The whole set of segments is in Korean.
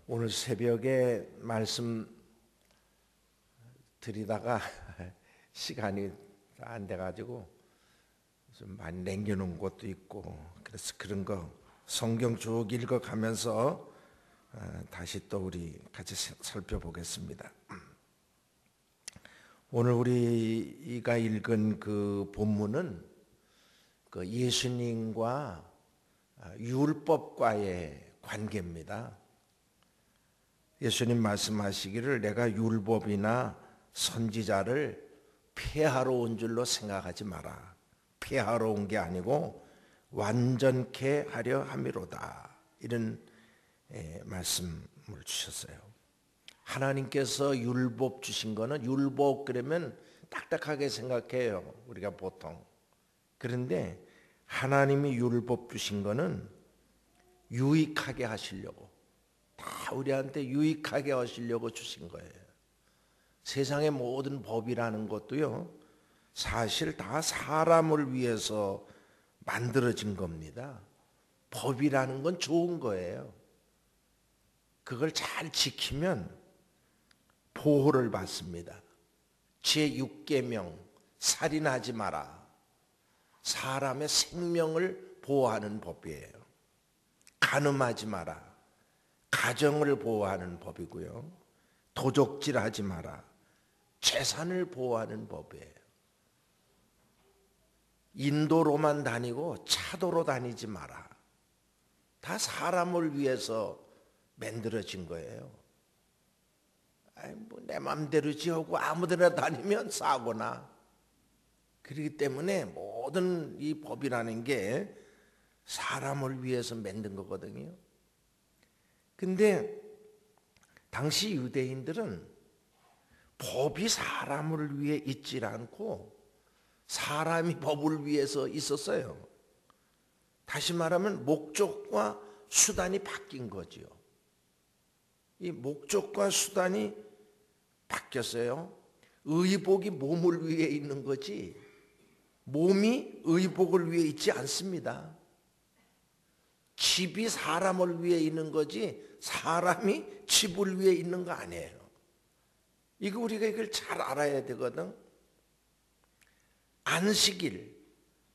오늘 새벽에 말씀 드리다가 시간이 안 돼가지고 좀 많이 남겨놓은 것도 있고, 그래서 그런 거 성경 쭉 읽어가면서 다시 또 우리 같이 살펴보겠습니다. 오늘 우리가 읽은 그 본문은 그 예수님과 율법과의 관계입니다. 예수님 말씀하시기를 내가 율법이나 선지자를 폐하러 온 줄로 생각하지 마라. 폐하러 온 게 아니고 완전케 하려 함이로다. 이런 말씀을 주셨어요. 하나님께서 율법 주신 거는, 율법 그러면 딱딱하게 생각해요, 우리가 보통. 그런데 하나님이 율법 주신 거는 유익하게 하시려고, 다 우리한테 유익하게 하시려고 주신 거예요. 세상의 모든 법이라는 것도요, 사실 다 사람을 위해서 만들어진 겁니다. 법이라는 건 좋은 거예요. 그걸 잘 지키면 보호를 받습니다. 제6계명 살인하지 마라. 사람의 생명을 보호하는 법이에요. 간음하지 마라. 가정을 보호하는 법이고요. 도적질하지 마라. 재산을 보호하는 법이에요. 인도로만 다니고 차도로 다니지 마라. 다 사람을 위해서 만들어진 거예요. 내 맘대로지 하고 아무데나 다니면 사고나. 그렇기 때문에 모든 이 법이라는 게 사람을 위해서 만든 거거든요. 근데 당시 유대인들은 법이 사람을 위해 있지 않고 사람이 법을 위해서 있었어요. 다시 말하면 목적과 수단이 바뀐 거지요. 이 목적과 수단이 바뀌었어요. 의복이 몸을 위해 있는 거지 몸이 의복을 위해 있지 않습니다. 집이 사람을 위해 있는 거지 사람이 집을 위해 있는 거 아니에요. 이거 우리가 이걸 잘 알아야 되거든. 안식일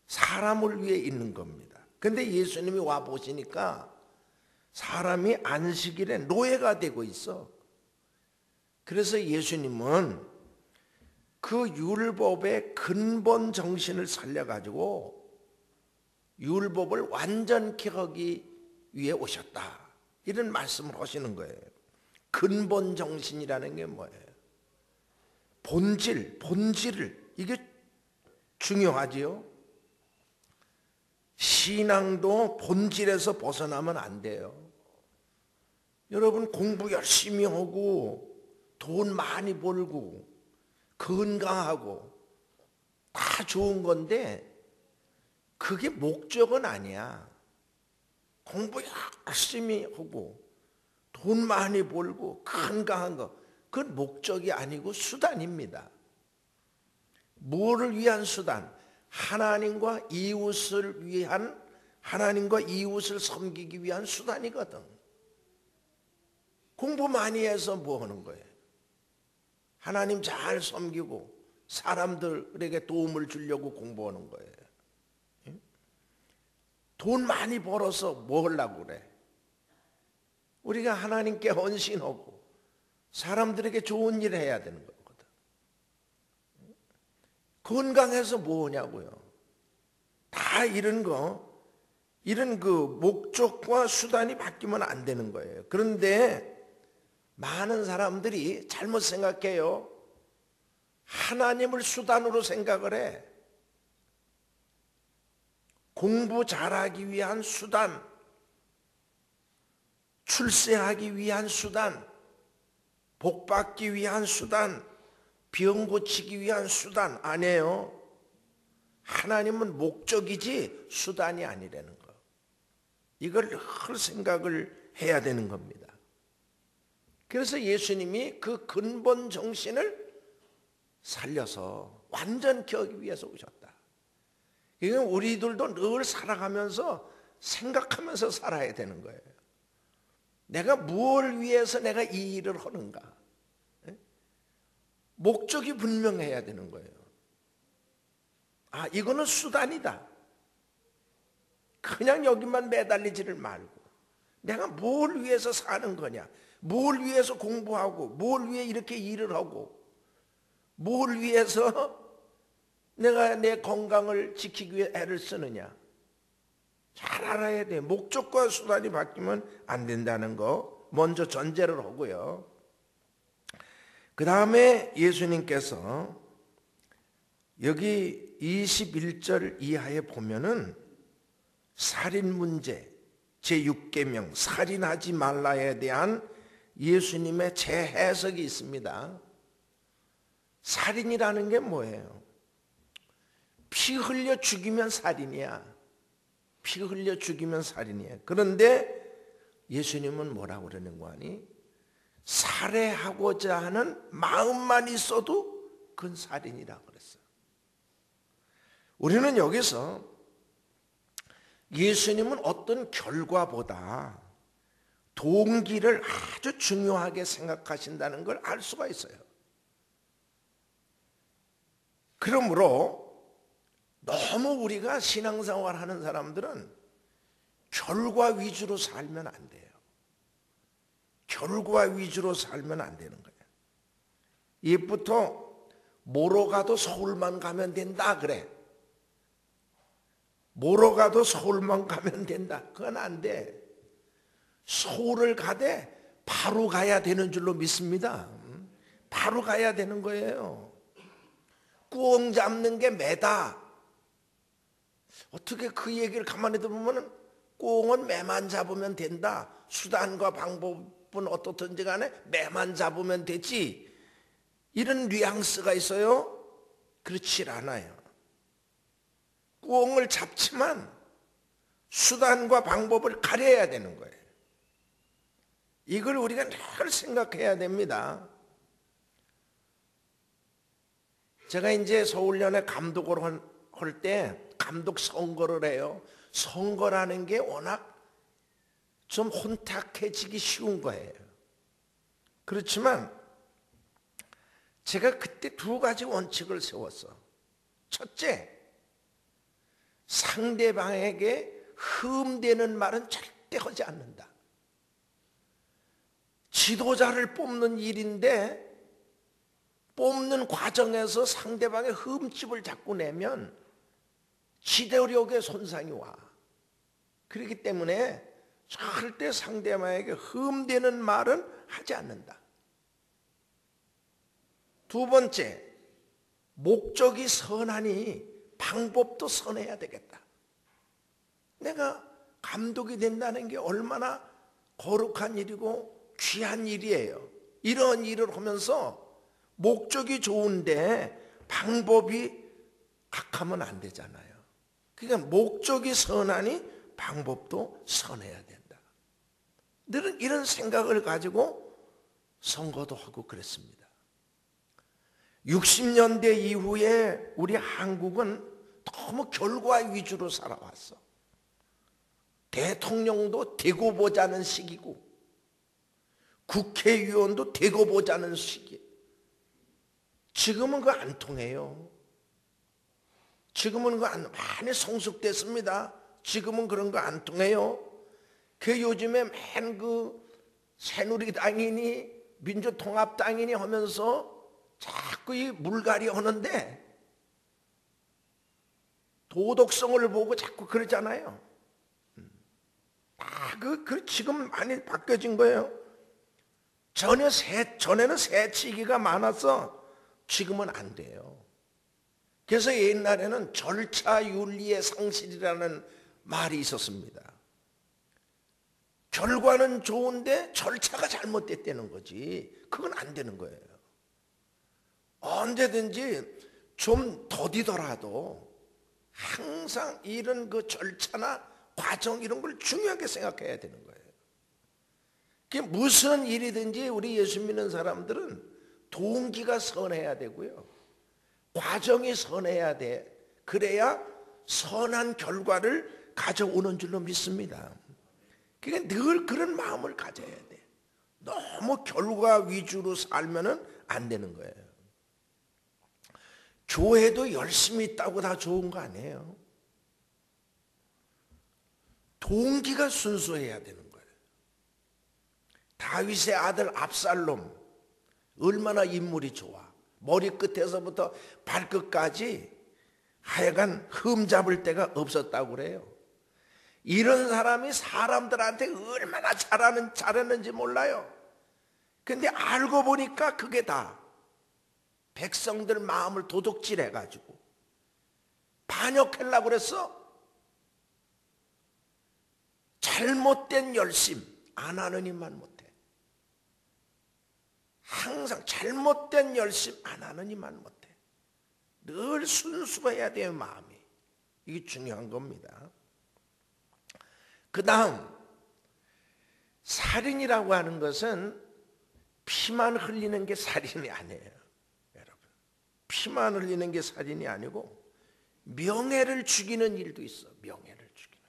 사람을 위해 있는 겁니다. 근데 예수님이 와 보시니까 사람이 안식일에 노예가 되고 있어. 그래서 예수님은 그 율법의 근본 정신을 살려가지고 율법을 완전케 하기 위해 오셨다. 이런 말씀을 하시는 거예요. 근본 정신이라는 게 뭐예요? 본질을, 이게 중요하지요. 신앙도 본질에서 벗어나면 안 돼요. 여러분 공부 열심히 하고 돈 많이 벌고 건강하고 다 좋은 건데 그게 목적은 아니야. 공부 열심히 하고 돈 많이 벌고 건강한 거, 그건 목적이 아니고 수단입니다. 뭐를 위한 수단? 하나님과 이웃을 위한, 하나님과 이웃을 섬기기 위한 수단이거든. 공부 많이 해서 뭐 하는 거예요? 하나님 잘 섬기고 사람들에게 도움을 주려고 공부하는 거예요. 돈 많이 벌어서 뭐 하려고 그래? 우리가 하나님께 헌신하고 사람들에게 좋은 일을 해야 되는 거거든. 건강해서 뭐 하냐고요? 다 이런 그 목적과 수단이 바뀌면 안 되는 거예요. 그런데 많은 사람들이 잘못 생각해요. 하나님을 수단으로 생각을 해. 공부 잘하기 위한 수단, 출세하기 위한 수단, 복 받기 위한 수단, 병 고치기 위한 수단 아니에요. 하나님은 목적이지 수단이 아니라는 거. 이걸 늘 생각을 해야 되는 겁니다. 그래서 예수님이 그 근본 정신을 살려서 완전케 하기 위해서 오셨다. 이건 우리들도 늘 살아가면서 생각하면서 살아야 되는 거예요. 내가 무엇을 위해서 내가 이 일을 하는가? 목적이 분명해야 되는 거예요. 아, 이거는 수단이다. 그냥 여기만 매달리지를 말고 내가 뭘 위해서 사는 거냐? 뭘 위해서 공부하고 뭘 위해 이렇게 일을 하고 뭘 위해서 내가 내 건강을 지키기 위해 애를 쓰느냐? 잘 알아야 돼. 목적과 수단이 바뀌면 안 된다는 거 먼저 전제를 하고요. 그 다음에 예수님께서 여기 21절 이하에 보면은 살인 문제, 제6계명 살인하지 말라에 대한 예수님의 재해석이 있습니다. 살인이라는 게 뭐예요? 피 흘려 죽이면 살인이야. 피 흘려 죽이면 살인이에요. 그런데 예수님은 뭐라고 그러는 거 아니? 살해하고자 하는 마음만 있어도 그건 살인이라고 그랬어요. 우리는 여기서 예수님은 어떤 결과보다 동기를 아주 중요하게 생각하신다는 걸 알 수가 있어요. 그러므로 너무 우리가 신앙생활 하는 사람들은 결과 위주로 살면 안 돼요. 결과 위주로 살면 안 되는 거예요. 옛부터 뭐로 가도 서울만 가면 된다 그래. 뭐로 가도 서울만 가면 된다. 그건 안 돼. 서울을 가되 바로 가야 되는 줄로 믿습니다. 바로 가야 되는 거예요. 꽁 잡는 게 매다. 어떻게 그 얘기를 가만히 들어보면 꽁은 매만 잡으면 된다. 수단과 방법은 어떻든지 간에 매만 잡으면 되지. 이런 뉘앙스가 있어요. 그렇지 않아요. 꽁을 잡지만 수단과 방법을 가려야 되는 거예요. 이걸 우리가 늘 생각해야 됩니다. 제가 이제 서울연에 감독을 할 때 감독 선거를 해요. 선거라는 게 워낙 좀 혼탁해지기 쉬운 거예요. 그렇지만 제가 그때 두 가지 원칙을 세웠어. 첫째, 상대방에게 흠되는 말은 절대 하지 않는다. 지도자를 뽑는 일인데 뽑는 과정에서 상대방의 흠집을 자꾸 내면 지도력에 손상이 와. 그렇기 때문에 절대 상대방에게 흠되는 말은 하지 않는다. 두 번째, 목적이 선하니 방법도 선해야 되겠다. 내가 감독이 된다는 게 얼마나 거룩한 일이고 귀한 일이에요. 이런 일을 하면서 목적이 좋은데 방법이 악하면 안 되잖아요. 그러니까 목적이 선하니 방법도 선해야 된다. 늘 이런 생각을 가지고 선거도 하고 그랬습니다. 60년대 이후에 우리 한국은 너무 결과 위주로 살아왔어. 대통령도 되고 보자는 시기고 국회의원도 되고 보자는 시기. 지금은 그거 안 통해요. 지금은 그거 많이 성숙됐습니다. 지금은 그런 거 안 통해요. 그 요즘에 맨 그 새누리당이니 민주통합당이니 하면서 자꾸 이 물갈이 하는데 도덕성을 보고 자꾸 그러잖아요. 지금 많이 바뀌어진 거예요. 전에는 새치기가 많아서 지금은 안 돼요. 그래서 옛날에는 절차 윤리의 상실이라는 말이 있었습니다. 결과는 좋은데 절차가 잘못됐다는 거지. 그건 안 되는 거예요. 언제든지 좀 더디더라도 항상 이런 그 절차나 과정 이런 걸 중요하게 생각해야 되는 거예요. 그게 무슨 일이든지 우리 예수 믿는 사람들은 동기가 선해야 되고요. 과정이 선해야 돼. 그래야 선한 결과를 가져오는 줄로 믿습니다. 그러니까 늘 그런 마음을 가져야 돼. 너무 결과 위주로 살면은 안 되는 거예요. 교회도 열심히 있다고 다 좋은 거 아니에요. 동기가 순수해야 되는 거예요. 다윗의 아들 압살롬 얼마나 인물이 좋아. 머리끝에서부터 발끝까지 하여간 흠잡을 데가 없었다고 그래요. 이런 사람이 사람들한테 얼마나 잘했는지 몰라요. 근데 알고 보니까 그게 다 백성들 마음을 도둑질해가지고 반역하려고 그랬어. 잘못된 열심 안 하는 이만 못해. 항상 잘못된 열심 안 하는 이만 못해. 늘 순수해야 돼요, 마음이. 이게 중요한 겁니다. 그 다음 살인이라고 하는 것은 피만 흘리는 게 살인이 아니에요. 여러분, 피만 흘리는 게 살인이 아니고 명예를 죽이는 일도 있어. 명예를 죽이는.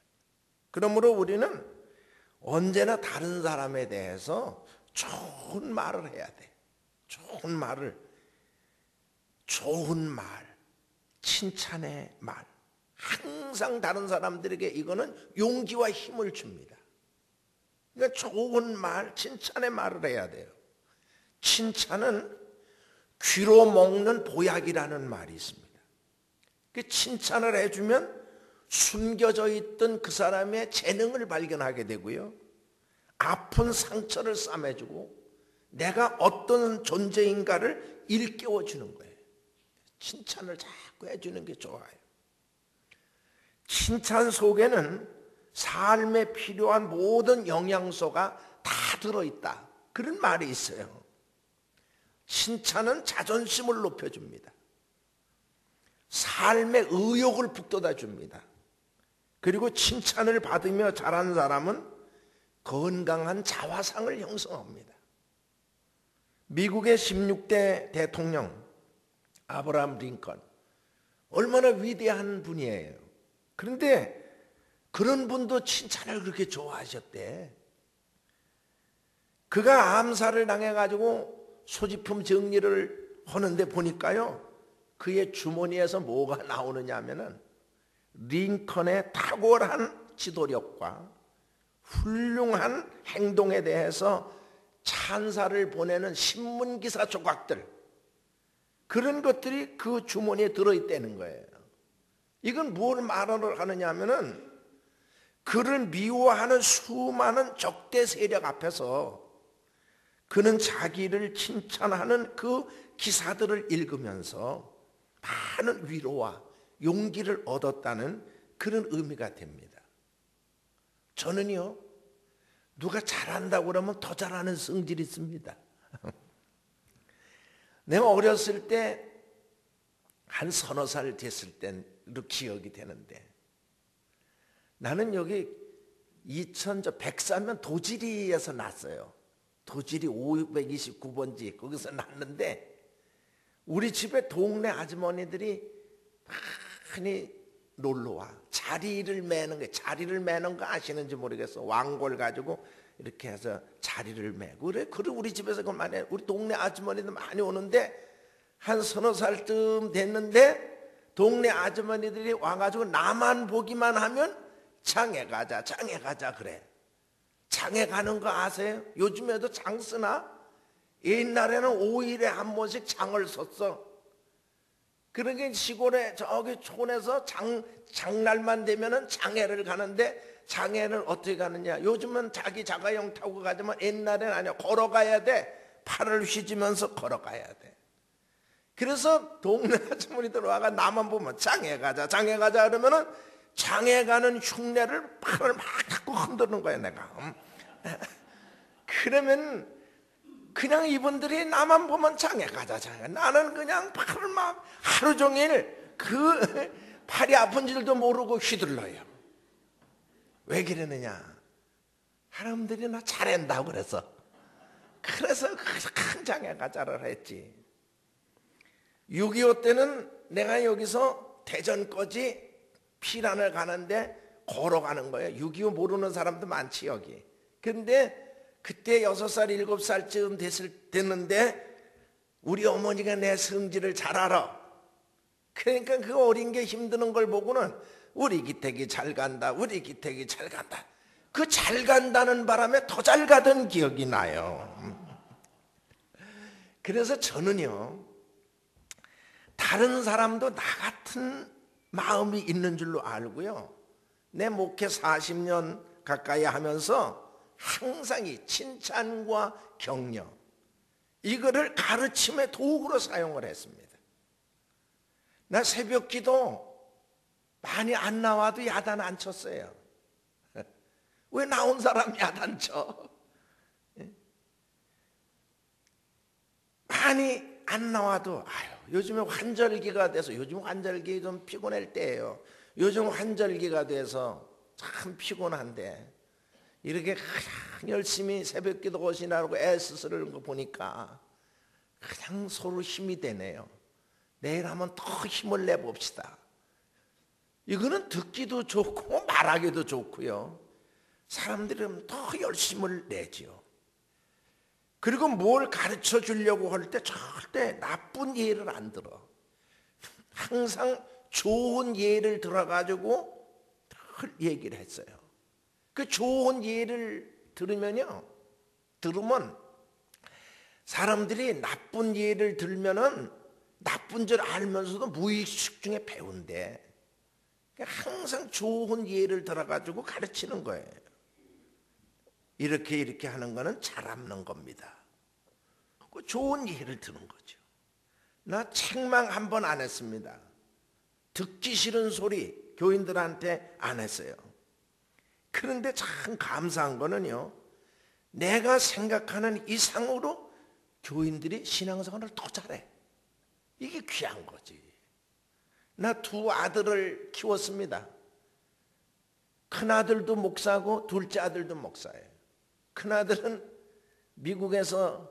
그러므로 우리는 언제나 다른 사람에 대해서 좋은 말을 해야 돼. 좋은 말을, 좋은 말, 칭찬의 말. 항상 다른 사람들에게 이거는 용기와 힘을 줍니다. 그러니까 좋은 말, 칭찬의 말을 해야 돼요. 칭찬은 귀로 먹는 보약이라는 말이 있습니다. 그 칭찬을 해주면 숨겨져 있던 그 사람의 재능을 발견하게 되고요. 아픈 상처를 싸매주고 내가 어떤 존재인가를 일깨워주는 거예요. 칭찬을 자꾸 해주는 게 좋아요. 칭찬 속에는 삶에 필요한 모든 영양소가 다 들어있다. 그런 말이 있어요. 칭찬은 자존심을 높여줍니다. 삶의 의욕을 북돋아 줍니다. 그리고 칭찬을 받으며 자란 사람은 건강한 자화상을 형성합니다. 미국의 16대 대통령 아브라함 링컨, 얼마나 위대한 분이에요. 그런데 그런 분도 칭찬을 그렇게 좋아하셨대. 그가 암살을 당해가지고 소지품 정리를 하는데 보니까요, 그의 주머니에서 뭐가 나오느냐 하면은 링컨의 탁월한 지도력과 훌륭한 행동에 대해서 찬사를 보내는 신문기사 조각들, 그런 것들이 그 주머니에 들어있다는 거예요. 이건 뭘 말을 하느냐 하면은 그를 미워하는 수많은 적대 세력 앞에서 그는 자기를 칭찬하는 그 기사들을 읽으면서 많은 위로와 용기를 얻었다는 그런 의미가 됩니다. 저는요, 누가 잘한다고 그러면 더 잘하는 성질이 있습니다. 내가 어렸을 때 한 서너 살 됐을 때로 기억이 되는데, 나는 여기 백사면 도지리에서 났어요. 도지리 529번지 거기서 났는데, 우리 집에 동네 아주머니들이 많이 놀러와 자리를 매는 거예요. 자리를 매는 거 아시는지 모르겠어. 왕골 가지고 이렇게 해서 자리를 매고 그래. 우리 집에서 그만해. 우리 동네 아주머니들 많이 오는데, 한 서너 살쯤 됐는데 동네 아주머니들이 와가지고 나만 보기만 하면 장에 가자 그래. 장에 가는 거 아세요? 요즘에도 장 쓰나? 옛날에는 5일에 한 번씩 장을 섰어. 그러니까 시골에 저기 촌에서 장날만 되면은 장애를 가는데, 장애를 어떻게 가느냐? 요즘은 자기 자가용 타고 가지만 옛날에는 아니야. 걸어가야 돼. 팔을 휘지면서 걸어가야 돼. 그래서 동네 아주머니들 와가 나만 보면 장애 가자 그러면은 장애 가는 흉내를 팔을 막 자꾸 흔드는 거야 내가. 그러면 그냥 이분들이 나만 보면 장애 가자. 나는 그냥 팔을 막 하루 종일 그 팔이 아픈 줄도 모르고 휘둘러요. 왜 그러느냐? 사람들이 나 잘한다고 그래서 큰 장애 가자를 했지. 6.25 때는 내가 여기서 대전까지 피란을 가는데 걸어가는 거예요. 6.25 모르는 사람도 많지 여기. 그런데 그때 6살 7살쯤 됐는데 우리 어머니가 내 성질을 잘 알아. 그러니까 그 어린 게 힘드는 걸 보고는 우리 기택이 잘 간다, 우리 기택이 잘 간다. 그 잘 간다는 바람에 더 잘 가던 기억이 나요. 그래서 저는요, 다른 사람도 나 같은 마음이 있는 줄로 알고요, 내 목회 40년 가까이 하면서 항상 이 칭찬과 격려, 이거를 가르침의 도구로 사용을 했습니다. 나 새벽 기도 많이 안 나와도 야단 안 쳤어요. 왜 나온 사람 야단 쳐? 많이 안 나와도 요즘에 환절기가 돼서, 요즘 환절기 좀 피곤할 때예요. 요즘 환절기가 돼서 참 피곤한데 이렇게 그냥 열심히 새벽 기도 오시라고 애쓰는 거 보니까 그냥 서로 힘이 되네요. 내일 한번 더 힘을 내봅시다. 이거는 듣기도 좋고 말하기도 좋고요. 사람들은 더 열심을 내지요. 그리고 뭘 가르쳐 주려고 할 때 절대 나쁜 예를 안 들어. 항상 좋은 예를 들어가지고 얘기를 했어요. 그 좋은 예를 들으면 사람들이 나쁜 예를 들면은 나쁜 줄 알면서도 무의식 중에 배운대. 항상 좋은 예를 들어가지고 가르치는 거예요. 이렇게 하는 거는 잘하는 겁니다. 그 좋은 예를 드는 거죠. 나 책망 한 번 안 했습니다. 듣기 싫은 소리 교인들한테 안 했어요. 그런데 참 감사한 거는요, 내가 생각하는 이상으로 교인들이 신앙생활을 더 잘해. 이게 귀한 거지. 나 2 아들을 키웠습니다. 큰아들도 목사고 둘째 아들도 목사예요. 큰아들은 미국에서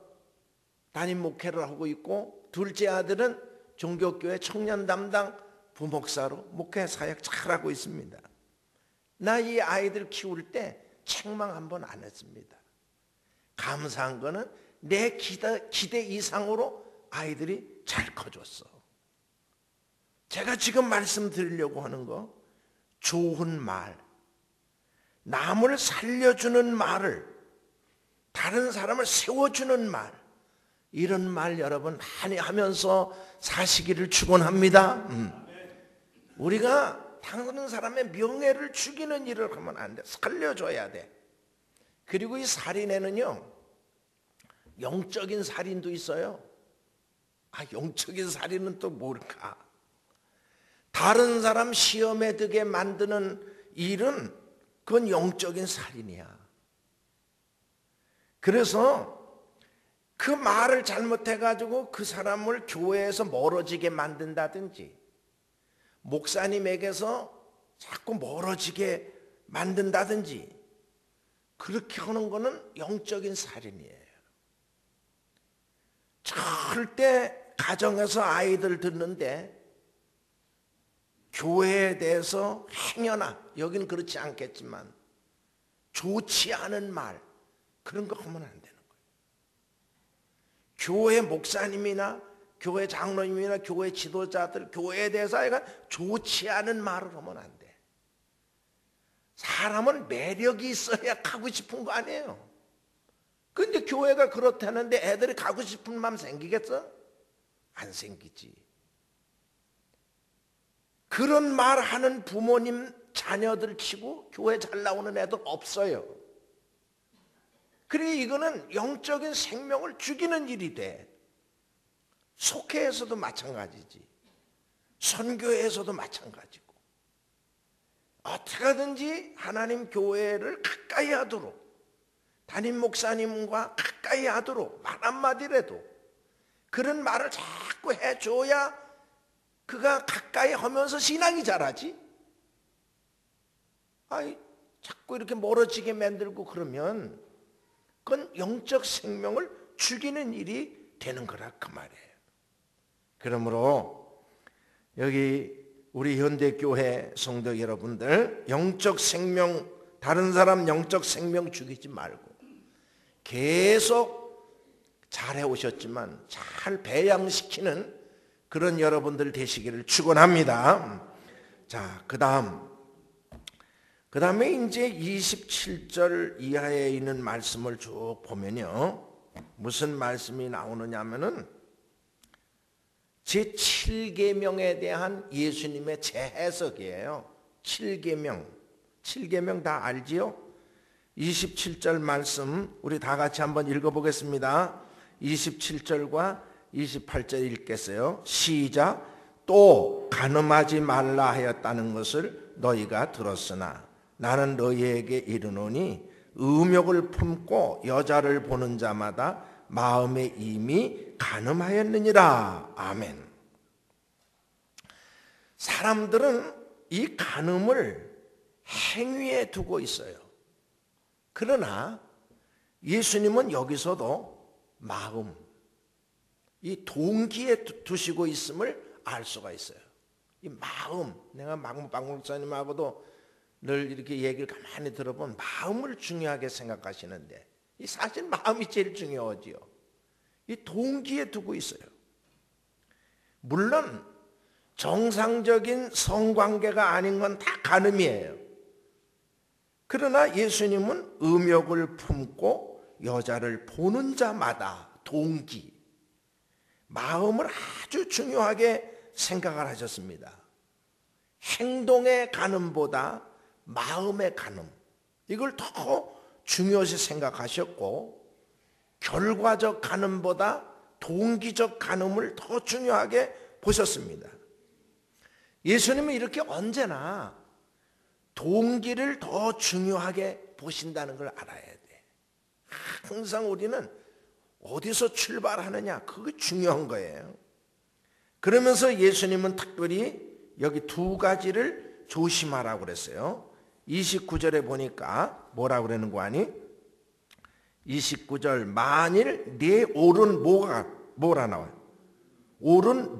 담임 목회를 하고 있고, 둘째 아들은 종교교회 청년 담당 부목사로 목회 사역 잘하고 있습니다. 나 이 아이들 키울 때 책망 한 번 안 했습니다. 감사한 거는 내 기대 이상으로 아이들이 잘 커졌어. 제가 지금 말씀드리려고 하는 거, 좋은 말, 남을 살려주는 말을, 다른 사람을 세워주는 말, 이런 말 여러분 많이 하면서 사시기를 축원합니다. 우리가 다른 사람의 명예를 죽이는 일을 하면 안 돼. 살려줘야 돼. 그리고 이 살인에는요, 영적인 살인도 있어요. 영적인 살인은 또 뭘까? 다른 사람 시험에 들게 만드는 일은 그건 영적인 살인이야. 그래서 그 말을 잘못해가지고 그 사람을 교회에서 멀어지게 만든다든지, 목사님에게서 자꾸 멀어지게 만든다든지, 그렇게 하는 거는 영적인 살인이에요. 절대 가정에서 아이들 듣는데 교회에 대해서 행여나, 여기는 그렇지 않겠지만 좋지 않은 말, 그런 거 하면 안 되는 거예요. 교회 목사님이나 교회 장로님이나 교회 지도자들, 교회에 대해서 아이가 좋지 않은 말을 하면 안 돼. 사람은 매력이 있어야 가고 싶은 거 아니에요. 근데 교회가 그렇다는데 애들이 가고 싶은 마음 생기겠어? 안 생기지. 그런 말 하는 부모님 자녀들 치고 교회 잘 나오는 애들 없어요. 그래, 이거는 영적인 생명을 죽이는 일이 돼. 속회에서도 마찬가지지. 선교회에서도 마찬가지고. 어떻게 하든지 하나님 교회를 가까이 하도록, 담임 목사님과 가까이 하도록 말 한마디라도 그런 말을 자꾸 해줘야 그가 가까이 하면서 신앙이 자라지. 자꾸 이렇게 멀어지게 만들고 그러면 그건 영적 생명을 죽이는 일이 되는 거라 그 말이에요. 그러므로 여기 우리 현대교회 성도 여러분들, 영적 생명, 다른 사람 영적 생명 죽이지 말고 계속 잘해 오셨지만 잘 배양시키는 그런 여러분들 되시기를 축원합니다. 자, 그 다음에 이제 27절 이하에 있는 말씀을 쭉 보면요, 무슨 말씀이 나오느냐면은 제7계명에 대한 예수님의 재해석이에요. 7계명 다 알지요? 27절 말씀 우리 다 같이 한번 읽어보겠습니다. 27절과 28절 읽겠어요. 시작. 또 간음하지 말라 하였다는 것을 너희가 들었으나 나는 너희에게 이르노니 음욕을 품고 여자를 보는 자마다 마음에 이미 간음하였느니라. 아멘. 사람들은 이 간음을 행위에 두고 있어요. 그러나 예수님은 여기서도 마음, 이 동기에 두시고 있음을 알 수가 있어요. 이 마음, 내가 박 목사님하고도 늘 이렇게 얘기를 가만히 들어보면 마음을 중요하게 생각하시는데 이 사실 마음이 제일 중요하지요. 이 동기에 두고 있어요. 물론 정상적인 성관계가 아닌 건 다 간음이에요. 그러나 예수님은 음욕을 품고 여자를 보는 자마다 동기, 마음을 아주 중요하게 생각을 하셨습니다. 행동의 간음보다 마음의 간음, 이걸 더 중요시 생각하셨고 결과적 간음보다 동기적 간음을 더 중요하게 보셨습니다. 예수님은 이렇게 언제나 동기를 더 중요하게 보신다는 걸 알아야 돼. 항상 우리는 어디서 출발하느냐, 그게 중요한 거예요. 그러면서 예수님은 특별히 여기 두 가지를 조심하라고 그랬어요. 29절에 보니까 뭐라고 그러는 거 아니? 29절, 만일 네 오른 뭐라 나와요? 오른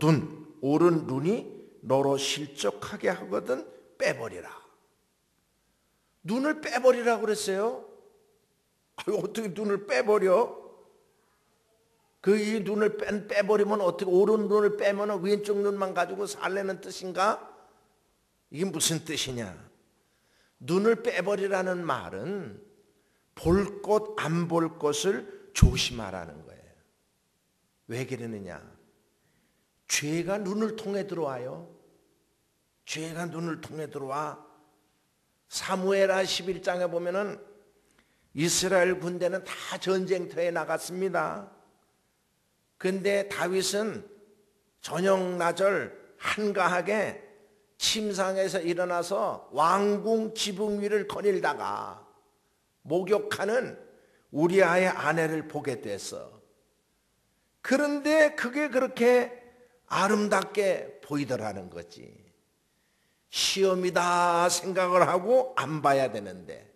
눈이 너로 실족하게 하거든 빼버리라. 눈을 빼버리라고 그랬어요. 어떻게 눈을 빼버려? 이 눈을 빼버리면 어떻게, 오른 눈을 빼면 왼쪽 눈만 가지고 살라는 뜻인가? 이게 무슨 뜻이냐? 눈을 빼버리라는 말은 볼 것, 안 볼 것을 조심하라는 거예요. 왜 그러느냐? 죄가 눈을 통해 들어와요. 죄가 눈을 통해 들어와. 사무엘하 11장에 보면은 이스라엘 군대는 다 전쟁터에 나갔습니다. 근데 다윗은 저녁나절 한가하게 침상에서 일어나서 왕궁 지붕 위를 거닐다가 목욕하는 우리아의 아내를 보게 됐어. 그런데 그게 그렇게 아름답게 보이더라는 거지. 시험이다 생각을 하고 안 봐야 되는데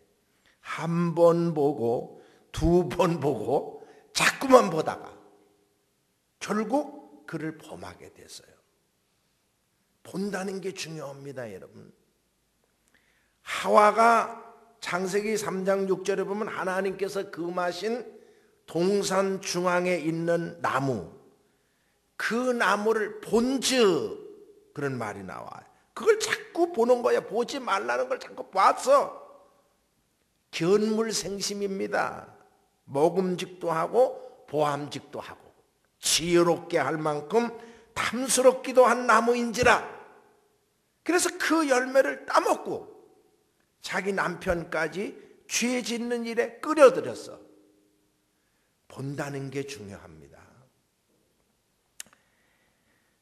한 번 보고 두 번 보고 자꾸만 보다가 결국 그를 범하게 됐어요. 본다는 게 중요합니다, 여러분. 하와가 창세기 3장 6절에 보면 하나님께서 금하신 동산 중앙에 있는 나무, 그 나무를 본즉 그런 말이 나와요. 그걸 자꾸 보는 거야. 보지 말라는 걸 자꾸 봤어. 견물생심입니다. 먹음직도 하고 보암직도 하고 지혜롭게 할 만큼 탐스럽기도 한 나무인지라. 그래서 그 열매를 따먹고 자기 남편까지 죄 짓는 일에 끌어들였어. 본다는 게 중요합니다.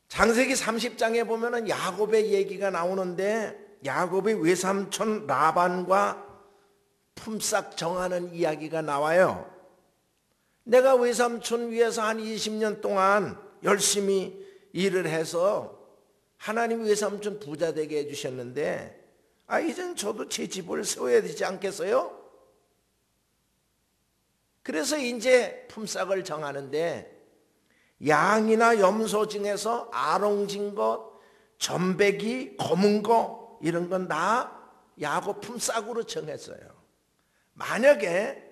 창세기 30장에 보면은 야곱의 얘기가 나오는데 야곱의 외삼촌 라반과 품삯 정하는 이야기가 나와요. 내가 외삼촌 위해서 한 20년 동안 열심히 일을 해서 하나님 외삼촌 부자 되게 해주셨는데 이젠 저도 제 집을 세워야 되지 않겠어요? 그래서 이제 품삯을 정하는데 양이나 염소 중에서 아롱진 것, 전배기, 검은 거 이런 건 다 야곱 품삯으로 정했어요. 만약에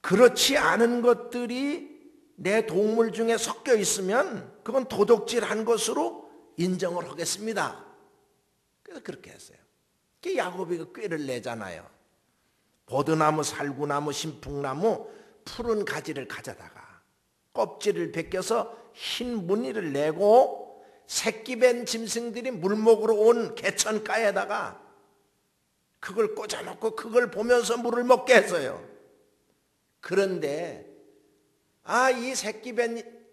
그렇지 않은 것들이 내 동물 중에 섞여 있으면 그건 도둑질한 것으로 인정을 하겠습니다. 그래서 그렇게 했어요. 그 야곱이 그 꾀를 내잖아요. 버드나무, 살구나무, 신풍나무 푸른 가지를 가져다가 껍질을 벗겨서 흰 무늬를 내고 새끼 뵌 짐승들이 물먹으러 온 개천가에다가 그걸 꽂아놓고 그걸 보면서 물을 먹게 했어요. 그런데 이 새끼 뵌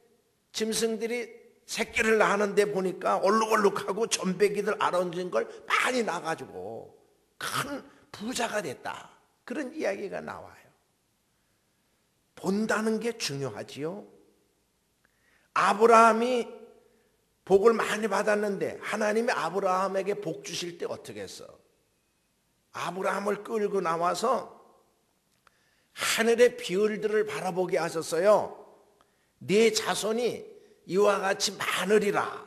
짐승들이 새끼를 낳는데 보니까 얼룩얼룩하고 전배기들 알아앉은 걸 많이 낳아가지고 큰 부자가 됐다. 그런 이야기가 나와요. 본다는 게 중요하지요. 아브라함이 복을 많이 받았는데 하나님이 아브라함에게 복 주실 때 어떻게 했어? 아브라함을 끌고 나와서 하늘의 별들을 바라보게 하셨어요. 네 자손이 이와 같이 많으리라.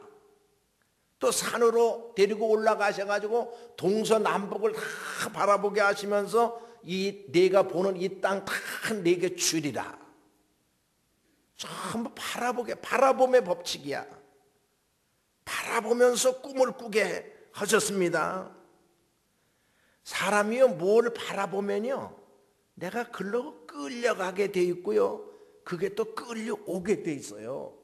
또 산으로 데리고 올라가셔가지고 동서남북을 다 바라보게 하시면서 네가 보는 이 땅 다 네게 주리라. 전부 바라봄의 법칙이야. 바라보면서 꿈을 꾸게 하셨습니다. 사람이요, 뭘 바라보면요, 내가 글로 끌려가게 돼 있고요, 그게 또 끌려오게 돼 있어요.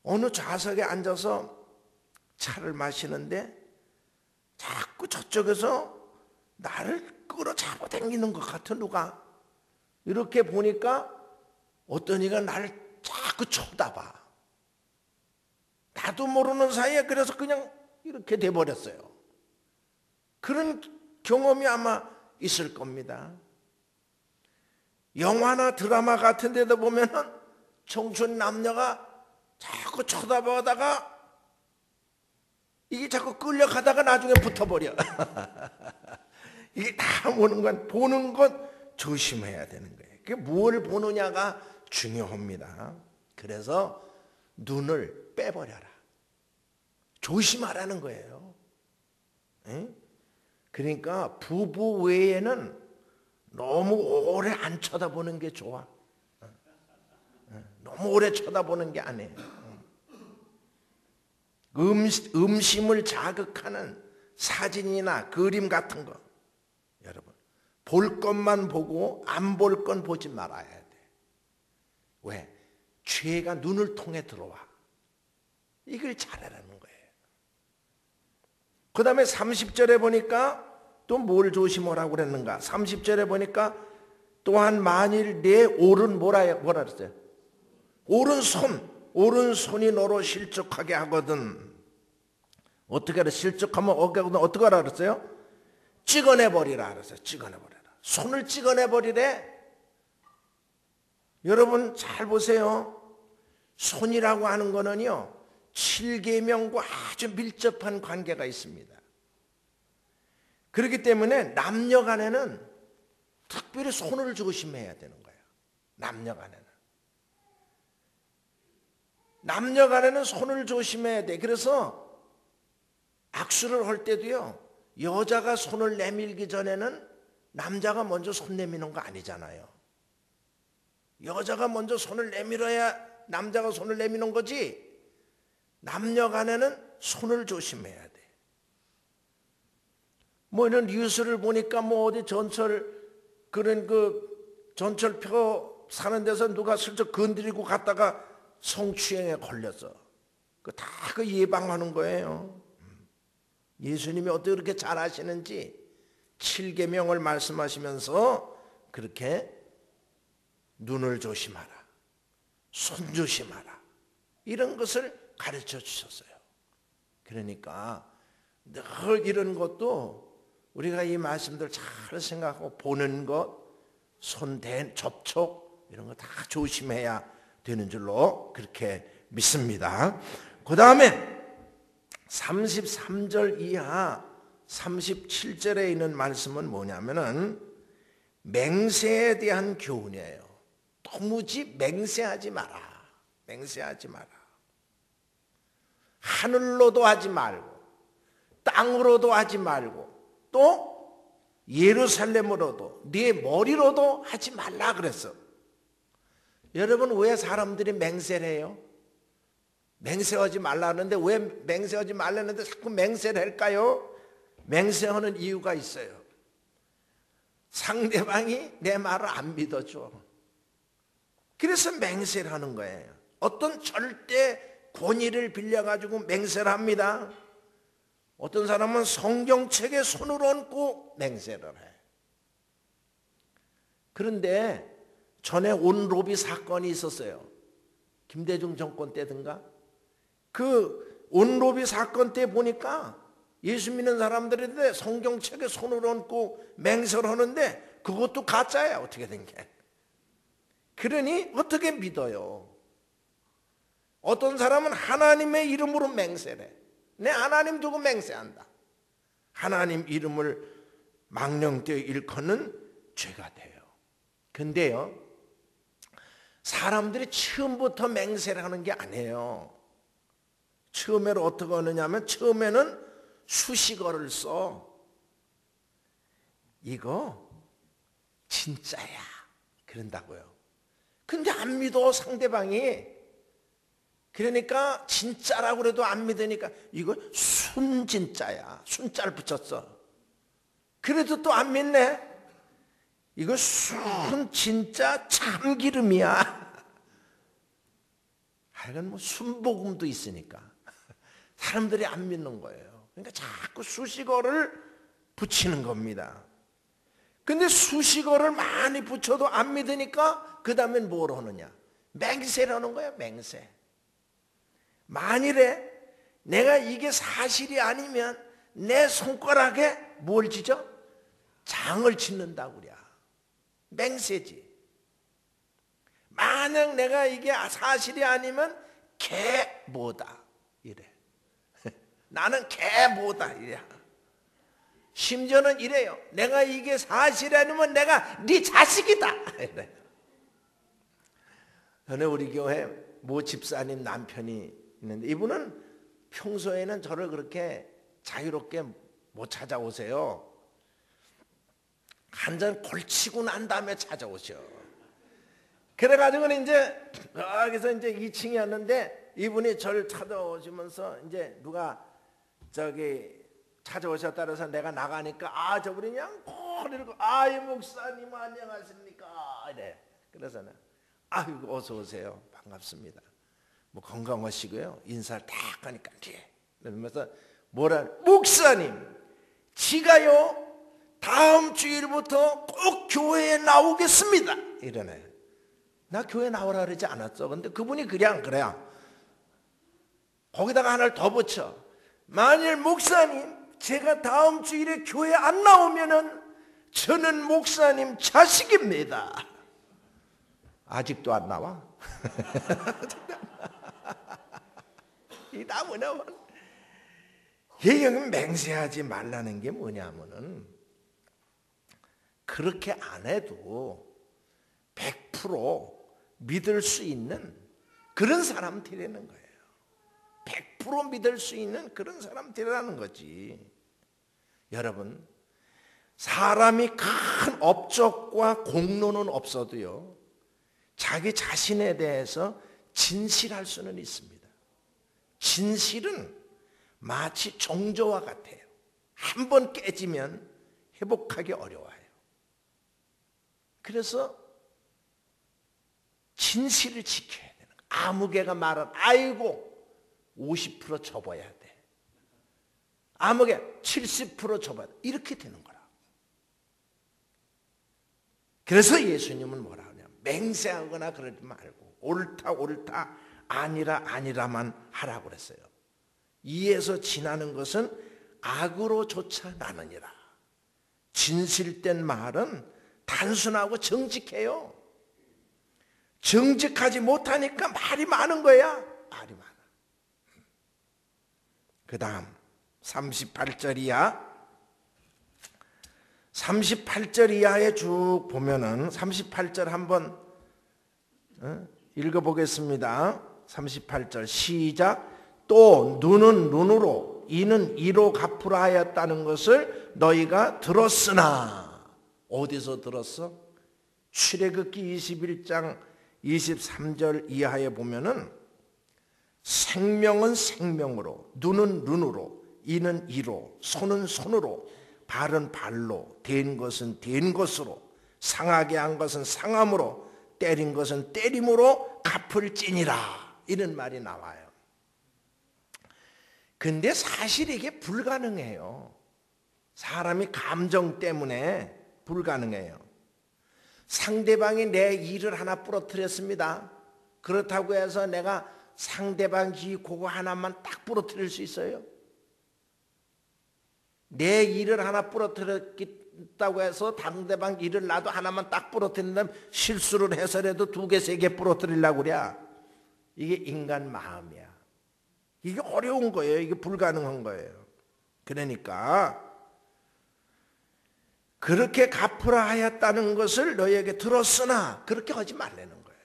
어느 좌석에 앉아서 차를 마시는데 자꾸 저쪽에서 나를 끌어잡아 당기는 것 같아. 누가 이렇게 보니까 어떤 이가 나를 자꾸 쳐다봐. 나도 모르는 사이에 그래서 그냥 이렇게 돼버렸어요. 그런 경험이 아마 있을 겁니다. 영화나 드라마 같은 데도 보면은 청춘 남녀가 자꾸 쳐다보다가 이게 자꾸 끌려가다가 나중에 붙어버려. 이게 다 보는 것 조심해야 되는 거예요. 그게 뭘 보느냐가 중요합니다. 그래서 눈을 빼버려라. 조심하라는 거예요. 그러니까 부부 외에는 너무 오래 안 쳐다보는 게 좋아. 너무 오래 쳐다보는 게 아니에요. 음심을 자극하는 사진이나 그림 같은 거, 여러분 볼 것만 보고 안 볼 건 보지 말아야 돼. 왜? 죄가 눈을 통해 들어와. 이걸 잘하라는 거예요. 그 다음에 30절에 보니까 또 뭘 조심하라고 그랬는가? 30절에 보니까 또한 만일 내 뭐라 그랬어요? 오른손이 너로 실족하게 하거든. 어떻게 하라? 실족하면 어떻게 하라 그랬어요? 찍어내버리라 그랬어요. 찍어내버리라. 손을 찍어내버리래. 여러분 잘 보세요. 손이라고 하는 거는요, 7계명과 아주 밀접한 관계가 있습니다. 그렇기 때문에 남녀 간에는 특별히 손을 조심해야 되는 거예요. 남녀 간에는 손을 조심해야 돼. 그래서 악수를 할 때도요, 여자가 손을 내밀기 전에는 남자가 먼저 손 내미는 거 아니잖아요. 여자가 먼저 손을 내밀어야 남자가 손을 내미는 거지. 남녀 간에는 손을 조심해야 돼. 뭐 이런 뉴스를 보니까 뭐 어디 그런 전철표 사는 데서 누가 슬쩍 건드리고 갔다가 성추행에 걸렸어. 다 그 예방하는 거예요. 예수님이 어떻게 그렇게 잘 아시는지 7계명을 말씀하시면서 그렇게 눈을 조심하라, 손 조심하라, 이런 것을 가르쳐 주셨어요. 그러니까 늘 이런 것도 우리가 이 말씀들 잘 생각하고 보는 것, 손 접촉 이런 거 다 조심해야 되는 줄로 그렇게 믿습니다. 그 다음에 33절 이하 37절에 있는 말씀은 뭐냐면은 맹세에 대한 교훈이에요. 도무지 맹세하지 마라. 맹세하지 마라. 하늘로도 하지 말고 땅으로도 하지 말고 또 예루살렘으로도 네 머리로도 하지 말라 그랬어. 여러분 왜 사람들이 맹세를 해요? 맹세하지 말라 하는데 왜 맹세하지 말라는데 자꾸 맹세를 할까요? 맹세하는 이유가 있어요. 상대방이 내 말을 안 믿어줘. 그래서 맹세를 하는 거예요. 어떤 절대 권위를 빌려가지고 맹세를 합니다. 어떤 사람은 성경책에 손을 얹고 맹세를 해. 그런데 전에 온로비 사건이 있었어요. 김대중 정권 때든가. 그 온로비 사건 때 보니까 예수 믿는 사람들인데 성경책에 손을 얹고 맹세를 하는데 그것도 가짜야. 어떻게 된 게. 그러니 어떻게 믿어요? 어떤 사람은 하나님의 이름으로 맹세를 해. 내 하나님 두고 맹세한다. 하나님 이름을 망령되어 일컫는 죄가 돼요. 근데요, 사람들이 처음부터 맹세를 하는 게 아니에요. 처음에는 어떻게 하느냐면 처음에는 수식어를 써. 이거 진짜야. 그런다고요. 근데 안 믿어 상대방이. 그러니까 진짜라고 그래도 안 믿으니까 이거 순진짜야. 순자를 붙였어. 그래도 또 안 믿네. 이거 순진짜 참기름이야. 하여간 뭐 순복음도 있으니까 사람들이 안 믿는 거예요. 그러니까 자꾸 수식어를 붙이는 겁니다. 근데 수식어를 많이 붙여도 안 믿으니까 그 다음엔 뭘 하느냐? 맹세를 하는 거야. 맹세. 만일에 내가 이게 사실이 아니면 내 손가락에 뭘 지져? 장을 짓는다고 그래. 맹세지. 만약 내가 이게 사실이 아니면 개 뭐다 이래. 나는 개 뭐다 이래. 심지어는 이래요. 내가 이게 사실이 아니면 내가 네 자식이다 이래. 전에 우리 교회 모 집사님 남편이 있는데 이분은 평소에는 저를 그렇게 자유롭게 못 찾아오세요. 한 잔 걸치고 난 다음에 찾아오셔. 그래가지고는 이제 여기서 이제 2층이었는데 이분이 저를 찾아오시면서 이제 누가 저기 찾아오셨다 그래서 내가 나가니까 아 저분이 그냥 이러고 아이 목사님 안녕하십니까 이래. 그래서 아이고 어서 오세요. 반갑습니다. 뭐 건강하시고요. 인사를 딱 하니까 그러면서 뭐라 목사님 지가요 다음 주일부터 꼭 교회에 나오겠습니다 이러네. 나 교회 나오라 그러지 않았어. 근데 그분이 그냥 거기다가 하나를 더 붙여. 만일 목사님 제가 다음 주일에 교회 안 나오면은 저는 목사님 자식입니다. 아직도 안 나와? 이 나무는 이게 맹세하지 말라는 게 뭐냐면은 그렇게 안 해도 100% 믿을 수 있는 그런 사람들이라는 거예요. 100% 믿을 수 있는 그런 사람들이라는 거지. 여러분, 사람이 큰 업적과 공로는 없어도요, 자기 자신에 대해서 진실할 수는 있습니다. 진실은 마치 종조와 같아요. 한 번 깨지면 회복하기 어려워요. 그래서 진실을 지켜야 되는 거예요. 아무개가 말은 아이고 50% 접어야 돼. 아무개 70% 접어야 돼. 이렇게 되는 거라. 그래서 예수님은 뭐라 하냐? 맹세하거나 그러지 말고 옳다 아니라만 하라고 그랬어요. 이에서 지나는 것은 악으로 쫓아나느니라. 진실된 말은 단순하고 정직해요. 정직하지 못하니까 말이 많은 거야. 말이 많아. 그 다음 38절 이하 38절 이하에 쭉 보면은 38절 한번 읽어보겠습니다. 38절 시작. 또 눈은 눈으로 이는 이로 갚으라 하였다는 것을 너희가 들었으나. 어디서 들었어? 출애굽기 21장 23절 이하에 보면은 생명은 생명으로, 눈은 눈으로, 이는 이로, 손은 손으로, 발은 발로, 된 것은 된 것으로, 상하게 한 것은 상함으로, 때린 것은 때림으로 갚을지니라. 이런 말이 나와요. 근데 사실 이게 불가능해요. 사람이 감정 때문에 불가능해요. 상대방이 내 일을 하나 부러뜨렸습니다. 그렇다고 해서 내가 상대방 이 그거 하나만 딱 부러뜨릴 수 있어요? 내 일을 하나 부러뜨렸다고 해서 상대방 일을 나도 하나만 딱 부러뜨린다면 실수를 해서라도 2개, 3개 부러뜨리려고 그래. 이게 인간 마음이야. 이게 어려운 거예요. 이게 불가능한 거예요. 그러니까 그렇게 갚으라 하였다는 것을 너희에게 들었으나 그렇게 하지 말라는 거예요.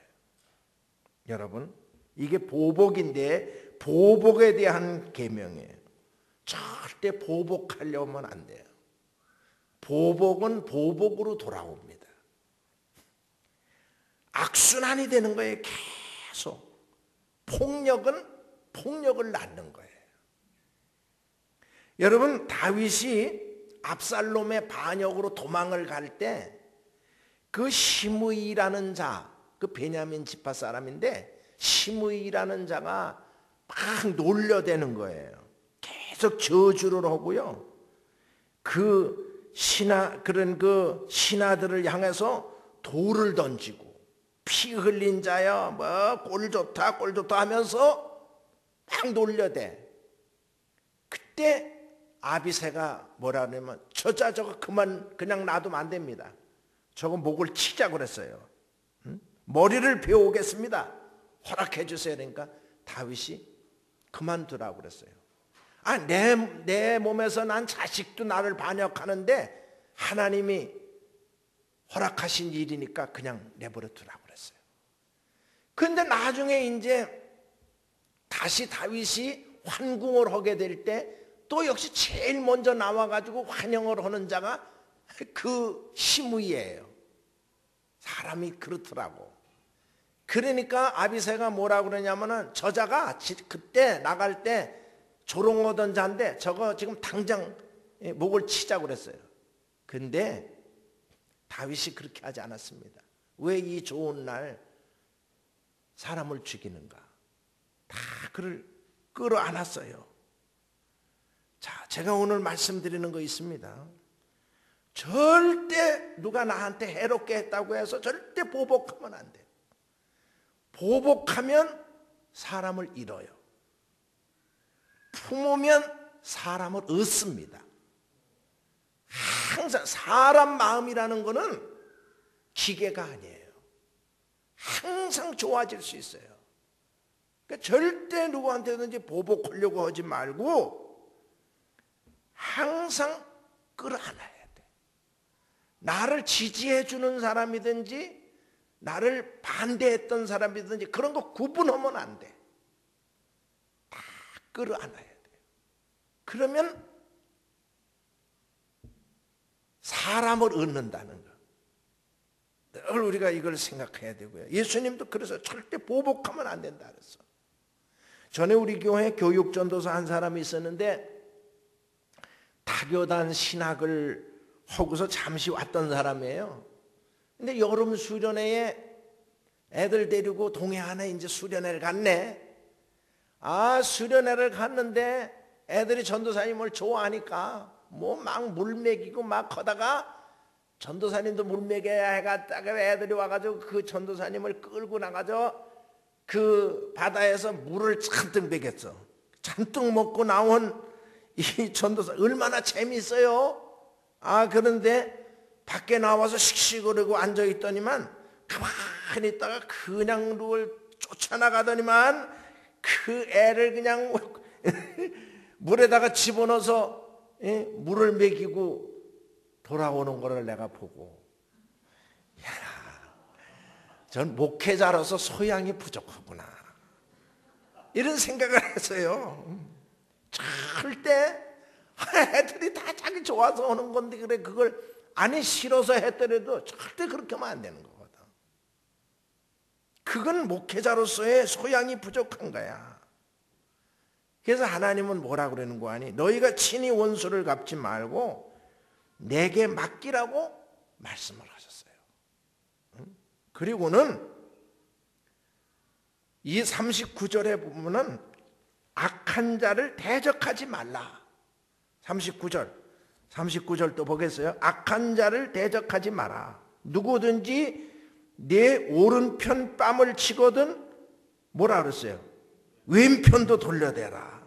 여러분, 이게 보복인데 보복에 대한 계명이에요. 절대 보복하려면 안 돼요. 보복은 보복으로 돌아옵니다. 악순환이 되는 거예요. 계속. 폭력은 폭력을 낳는 거예요. 여러분, 다윗이 압살롬의 반역으로 도망을 갈 때 그 시므이라는 자, 그 베냐민 지파 사람인데 시므이라는 자가 막 놀려대는 거예요. 계속 저주를 하고요. 그 신하들을 향해서 돌을 던지고 피 흘린 자여 뭐 꼴 좋다 꼴 좋다 하면서 막 놀려대. 그때 아비새가 뭐라 그러냐면 저거 그만 그냥 놔두면 안 됩니다. 저거 목을 치자고 그랬어요. 머리를 베어오겠습니다. 허락해 주세요. 그러니까 다윗이 그만두라고 그랬어요. 내 몸에서 난 자식도 나를 반역하는데 하나님이 허락하신 일이니까 그냥 내버려 두라고 그랬어요. 그런데 나중에 이제 다시 다윗이 환궁을 하게 될 때 또 역시 제일 먼저 나와가지고 환영을 하는 자가 그 시므이예요. 사람이 그렇더라고. 그러니까 아비새가 뭐라고 그러냐면은 저자가 그때 나갈 때 조롱하던 자인데 저거 지금 당장 목을 치자고 그랬어요. 근데 다윗이 그렇게 하지 않았습니다. 왜 이 좋은 날 사람을 죽이는가? 다 그를 끌어안았어요. 자, 제가 오늘 말씀드리는 거 있습니다. 절대 누가 나한테 해롭게 했다고 해서 절대 보복하면 안 돼요. 보복하면 사람을 잃어요. 품으면 사람을 얻습니다. 항상 사람 마음이라는 거는 기계가 아니에요. 항상 좋아질 수 있어요. 그러니까 절대 누구한테든지 보복하려고 하지 말고 항상 끌어안아야 돼. 나를 지지해 주는 사람이든지 나를 반대했던 사람이든지 그런 거 구분하면 안 돼. 다 끌어안아야 돼. 그러면 사람을 얻는다는 거. 늘 우리가 이걸 생각해야 되고요. 예수님도 그래서 절대 보복하면 안 된다 그랬어. 전에 우리 교회 교육전도사 한 사람이 있었는데 타교단 신학을 하고서 잠시 왔던 사람이에요. 근데 여름 수련회에 애들 데리고 동해안에 이제 수련회를 갔네. 수련회를 갔는데 애들이 전도사님을 좋아하니까 뭐 막 물 먹이고 막 하다가 전도사님도 물 먹여야 해가지고 애들이 와가지고 그 전도사님을 끌고 나가서 그 바다에서 물을 잔뜩 먹였어. 잔뜩 먹고 나온 이 전도사 얼마나 재밌어요. 그런데 밖에 나와서 씩씩거리고 앉아있더니만 가만히 있다가 그냥 누굴 쫓아나가더니만 그 애를 그냥 물에다가 집어넣어서 물을 먹이고 돌아오는 거를 내가 보고 전 목회자로서 소양이 부족하구나. 이런 생각을 했어요. 절대 애들이 다 자기 좋아서 오는 건데 그래 그걸 아니 싫어서 했더라도 절대 그렇게 하면 안 되는 거거든. 그건 목회자로서의 소양이 부족한 거야. 그래서 하나님은 뭐라고 그러는 거 아니? 너희가 친히 원수를 갚지 말고 내게 맡기라고 말씀을 하셨어요. 그리고는 이 39절에 보면은 악한 자를 대적하지 말라. 39절 또 보겠어요. 악한 자를 대적하지 마라. 누구든지 내 오른편 뺨을 치거든 뭐라 그랬어요? 왼편도 돌려대라.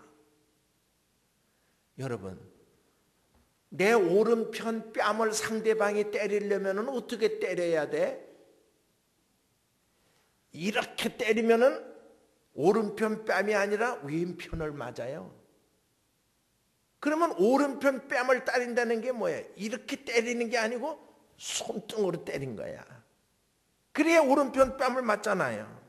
여러분, 내 오른편 뺨을 상대방이 때리려면 어떻게 때려야 돼? 이렇게 때리면 오른편 뺨이 아니라 왼편을 맞아요. 그러면 오른편 뺨을 때린다는 게 뭐예요? 이렇게 때리는 게 아니고 손등으로 때린 거야. 그래야 오른편 뺨을 맞잖아요.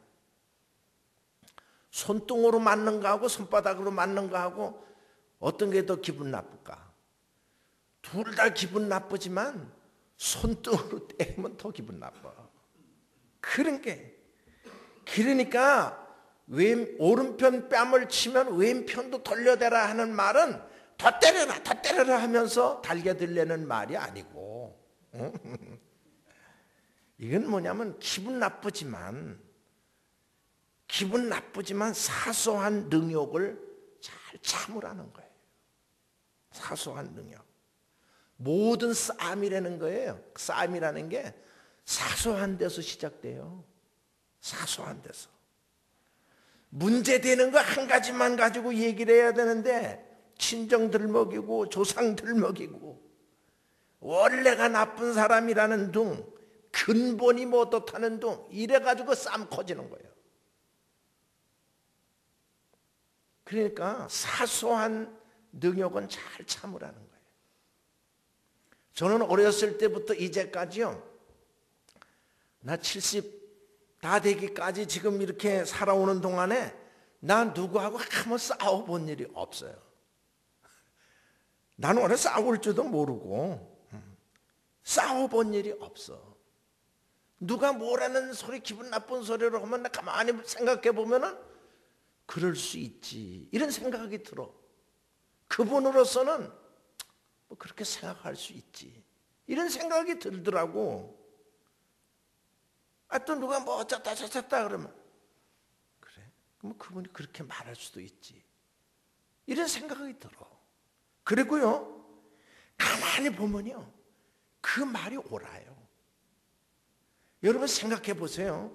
손등으로 맞는 거하고 손바닥으로 맞는 거하고 어떤 게 더 기분 나쁠까? 둘 다 기분 나쁘지만 손등으로 때리면 더 기분 나빠. 그러니까 오른편 뺨을 치면 왼편도 돌려대라 하는 말은 더 때려라 하면서 달겨들려는 말이 아니고 이건 뭐냐면 기분 나쁘지만 사소한 능욕을 잘 참으라는 거예요. 사소한 능욕. 모든 싸움이라는 거예요. 싸움이라는 게 사소한 데서 시작돼요. 사소한 데서. 문제되는 거 한 가지만 가지고 얘기를 해야 되는데 친정들 먹이고 조상들 먹이고 원래가 나쁜 사람이라는 둥 근본이 뭐 어떻다는 둥 이래가지고 싸움 커지는 거예요. 그러니까 사소한 능욕은 잘 참으라는 거예요. 저는 어렸을 때부터 이제까지요. 나 70 다 되기까지 지금 이렇게 살아오는 동안에 나 누구하고 한번 싸워본 일이 없어요. 나는 원래 싸울 줄도 모르고 싸워본 일이 없어. 누가 뭐라는 소리 기분 나쁜 소리를 하면 나 가만히 생각해 보면은 그럴 수 있지 이런 생각이 들어. 그분으로서는 뭐 그렇게 생각할 수 있지 이런 생각이 들더라고. 또 누가 뭐 어쩌다 저쩌다 그러면 그래? 그럼 그분이 그렇게 말할 수도 있지 이런 생각이 들어. 그리고요 가만히 보면요 그 말이 옳아요. 여러분 생각해 보세요.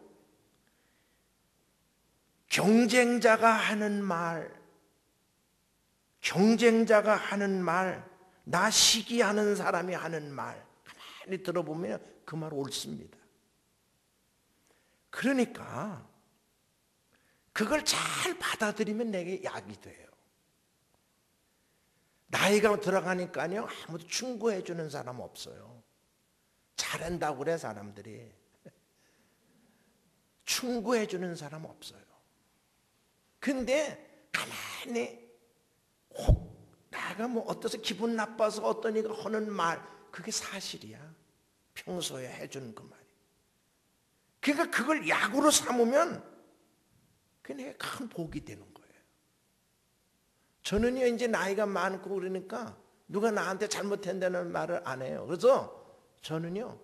경쟁자가 하는 말, 나 시기하는 사람이 하는 말 가만히 들어보면 그 말 옳습니다. 그러니까 그걸 잘 받아들이면 내게 약이 돼요. 나이가 들어가니까요 아무도 충고해 주는 사람 없어요. 잘한다고 그래 사람들이. 충고해 주는 사람 없어요. 근데 가만히 혹 나가 뭐 어떠서 기분 나빠서 어떤 이가 하는 말 그게 사실이야. 평소에 해주는 그 말이. 그러니까 그걸 약으로 삼으면 그게 큰 복이 되는 거예요. 저는요 이제 나이가 많고 그러니까 누가 나한테 잘못한다는 말을 안 해요. 그래서 저는요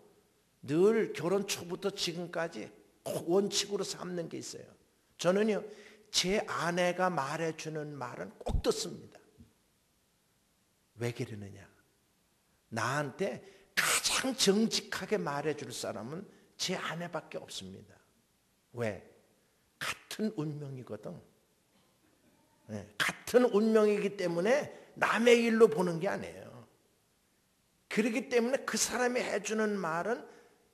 늘 결혼 초부터 지금까지 원칙으로 삼는 게 있어요. 저는요 제 아내가 말해주는 말은 꼭 듣습니다. 왜 그러느냐? 나한테 가장 정직하게 말해줄 사람은 제 아내밖에 없습니다. 왜? 같은 운명이거든. 네, 같은 운명이기 때문에 남의 일로 보는 게 아니에요. 그렇기 때문에 그 사람이 해주는 말은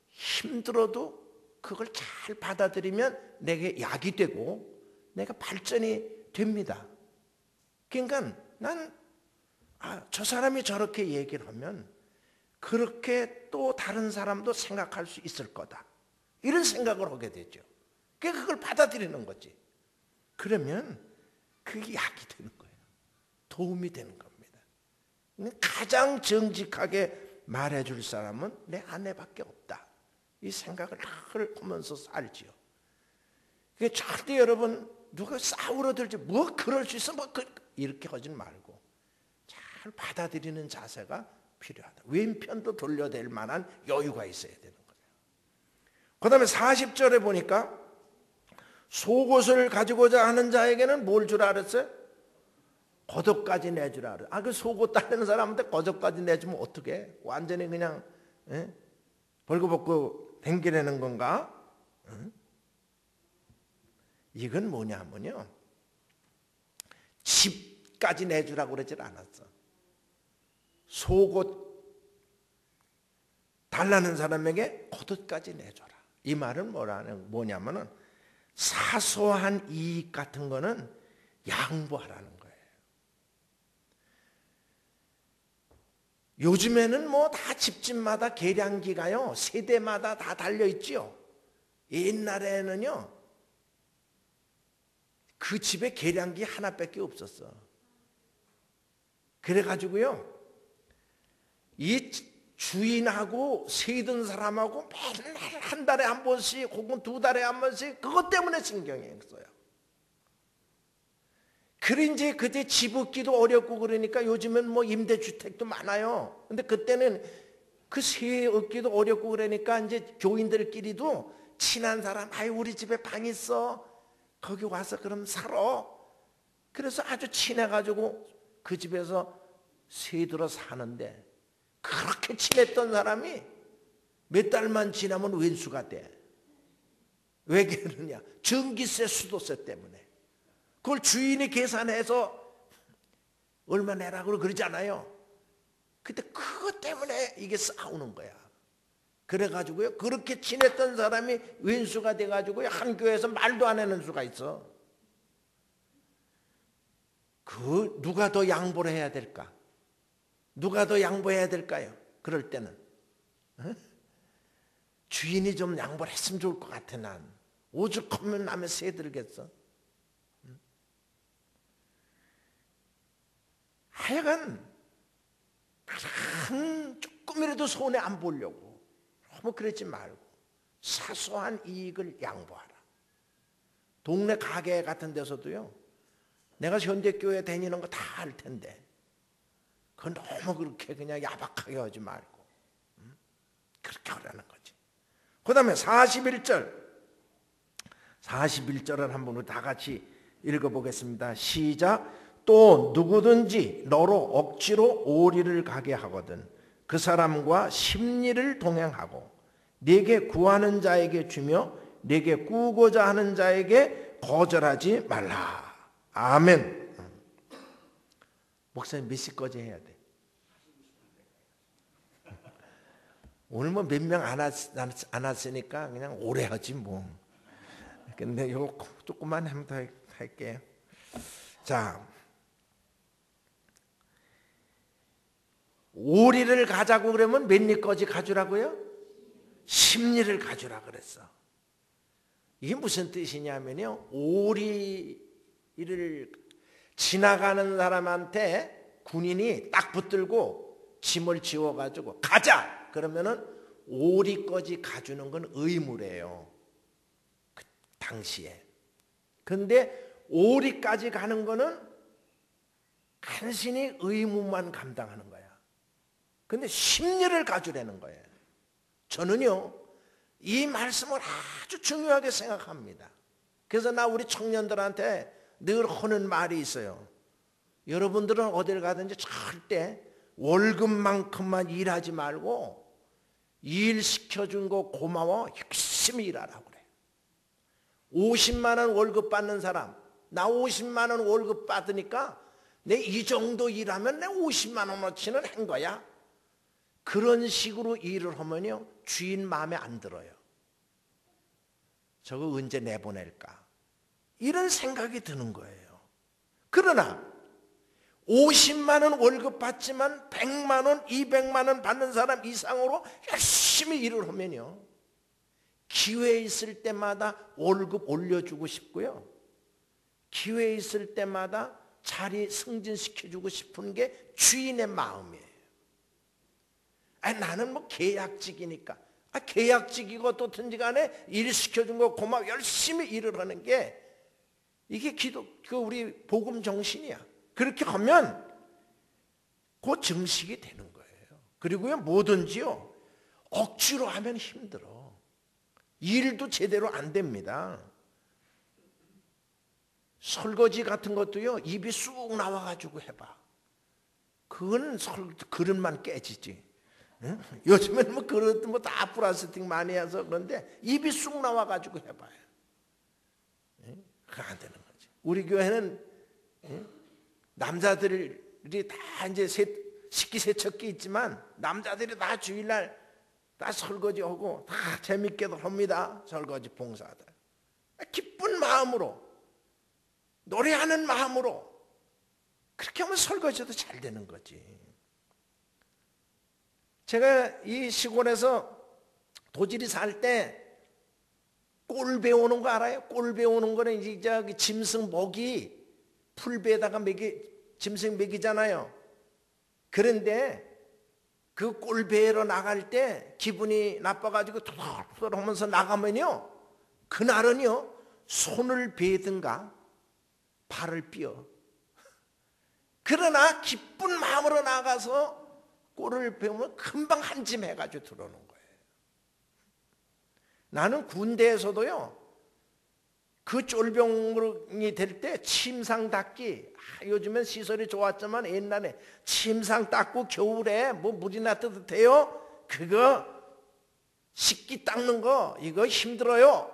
힘들어도 그걸 잘 받아들이면 내게 약이 되고 내가 발전이 됩니다. 그러니까 난 저 사람이 저렇게 얘기를 하면 그렇게 또 다른 사람도 생각할 수 있을 거다. 이런 생각을 하게 되죠. 그걸 받아들이는 거지. 그러면 그게 약이 되는 거예요. 도움이 되는 겁니다. 가장 정직하게 말해줄 사람은 내 아내밖에 없다. 이 생각을 늘 하면서 살지요. 그게 절대 여러분 누가 싸우러 들지 뭐 그럴 수 있어 뭐 이렇게 하지 말고 잘 받아들이는 자세가 필요하다. 왼편도 돌려댈 만한 여유가 있어야 되는 거예요. 그 다음에 40절에 보니까 속옷을 가지고자 하는 자에게는 뭘 주라 그랬어요? 겉옷까지 내주라 그래. 그 속옷 따르는 사람한테 겉옷까지 내주면 어떡해? 완전히 그냥 벌거벗고 댕기려는 건가? 이건 뭐냐면요, 집까지 내주라고 그러질 않았어. 속옷 달라는 사람에게 겉옷까지 내줘라. 이 말은 뭐냐면은 사소한 이익 같은 거는 양보하라는 거예요. 요즘에는 뭐 다 집집마다 계량기가요 세대마다 다 달려있지요. 옛날에는요 그 집에 계량기 하나밖에 없었어. 그래가지고요 이 주인하고 세든 사람하고 맨날 한 달에 한 번씩 혹은 두 달에 한 번씩 그것 때문에 신경이 써요. 그래 이제 그때 집 얻기도 어렵고 그러니까 요즘은 뭐 임대주택도 많아요. 근데 그때는 그 세 얻기도 어렵고 그러니까 이제 교인들끼리도 친한 사람, 우리 집에 방 있어. 거기 와서 그럼 살아. 그래서 아주 친해가지고 그 집에서 새들어 사는데 그렇게 친했던 사람이 몇 달만 지나면 왼수가 돼. 왜 그러냐? 전기세, 수도세 때문에. 그걸 주인이 계산해서 얼마 내라고 그러잖아요. 근데 그것 때문에 이게 싸우는 거야. 그래가지고요 그렇게 친했던 사람이 왼수가 돼가지고요 한 교회에서 말도 안 하는 수가 있어. 그 누가 더 양보를 해야 될까? 누가 더 양보해야 될까요? 그럴 때는 주인이 좀 양보를 했으면 좋을 것 같아. 난 오죽하면 남의 새 들겠어. 하여간 조금이라도 손해 안 보려고 너무 그러지 말고 사소한 이익을 양보하라. 동네 가게 같은 데서도요 내가 현대교회 다니는 거 다 알 텐데 그건 너무 그렇게 그냥 야박하게 하지 말고 그렇게 하라는 거지. 그 다음에 41절을 한번 다 같이 읽어보겠습니다. 시작. 또 누구든지 너로 억지로 오리를 가게 하거든 그 사람과 십리를 동행하고 네게 구하는 자에게 주며 네게 꾸고자 하는 자에게 거절하지 말라. 아멘. 목사님 몇 시까지 해야 돼? 오늘 뭐 몇 명 안 왔으니까 그냥 오래 하지 뭐. 근데 요 조금만 하면 더 할게요. 자, 오리를 가자고 그러면 몇 리까지 가주라고요? 10리를 가주라 그랬어. 이게 무슨 뜻이냐면요, 오리를 지나가는 사람한테 군인이 딱 붙들고 짐을 지워가지고 가자 그러면은 오리까지 가주는 건 의무래요, 그 당시에. 근데 오리까지 가는 거는 간신히 의무만 감당하는 거야. 근데 10리를 가주라는 거예요. 저는요 이 말씀을 아주 중요하게 생각합니다. 그래서 나 우리 청년들한테 늘 하는 말이 있어요. 여러분들은 어딜 가든지 절대 월급만큼만 일하지 말고 일 시켜준 거 고마워 열심히 일하라고 그래. 50만 원 월급 받는 사람, 나 50만 원 월급 받으니까 내 이 정도 일하면 내 50만 원어치는 한 거야. 그런 식으로 일을 하면요 주인 마음에 안 들어요. 저거 언제 내보낼까 이런 생각이 드는 거예요. 그러나 50만 원 월급 받지만 100만 원, 200만 원 받는 사람 이상으로 열심히 일을 하면요 기회 있을 때마다 월급 올려주고 싶고요 기회 있을 때마다 자리 승진시켜주고 싶은 게 주인의 마음이에요. 나는 뭐 계약직이니까. 계약직이고 어떻든지 간에 일 시켜준 거 고마워. 열심히 일을 하는 게 이게 우리 복음 정신이야. 그렇게 하면 그 정식이 되는 거예요. 그리고요, 뭐든지요, 억지로 하면 힘들어. 일도 제대로 안 됩니다. 설거지 같은 것도요, 입이 쑥 나와가지고 해봐. 그건 그릇만 깨지지. 응? 요즘에는 뭐 그릇도 뭐 다 플라스틱 많이 해서 그런데 입이 쑥 나와가지고 해봐요. 응? 그거 안 되는 거지. 우리 교회는 응? 남자들이 다 이제 식기세척기 있지만 남자들이 다 주일날 다 설거지하고 다 재밌게도 합니다. 설거지 봉사들. 기쁜 마음으로, 노래하는 마음으로 그렇게 하면 설거지도 잘 되는 거지. 제가 이 시골에서 도질이 살 때 꼴 배우는 거 알아요? 꼴 배우는 거는 이제 짐승 먹이 풀배에다가 짐승 먹이잖아요. 그런데 그 꼴배로 나갈 때 기분이 나빠가지고 토닥토닥 하면서 나가면요, 그날은요, 손을 베든가 발을 삐어. 그러나 기쁜 마음으로 나가서 꼴을 배우면 금방 한 짐 해가지고 들어오는 거예요. 나는 군대에서도요, 그 쫄병이 될 때 침상 닦기, 요즘엔 시설이 좋았지만 옛날에 침상 닦고 겨울에 뭐 물이나 뜨뜻해요? 그거 식기 닦는 거 이거 힘들어요.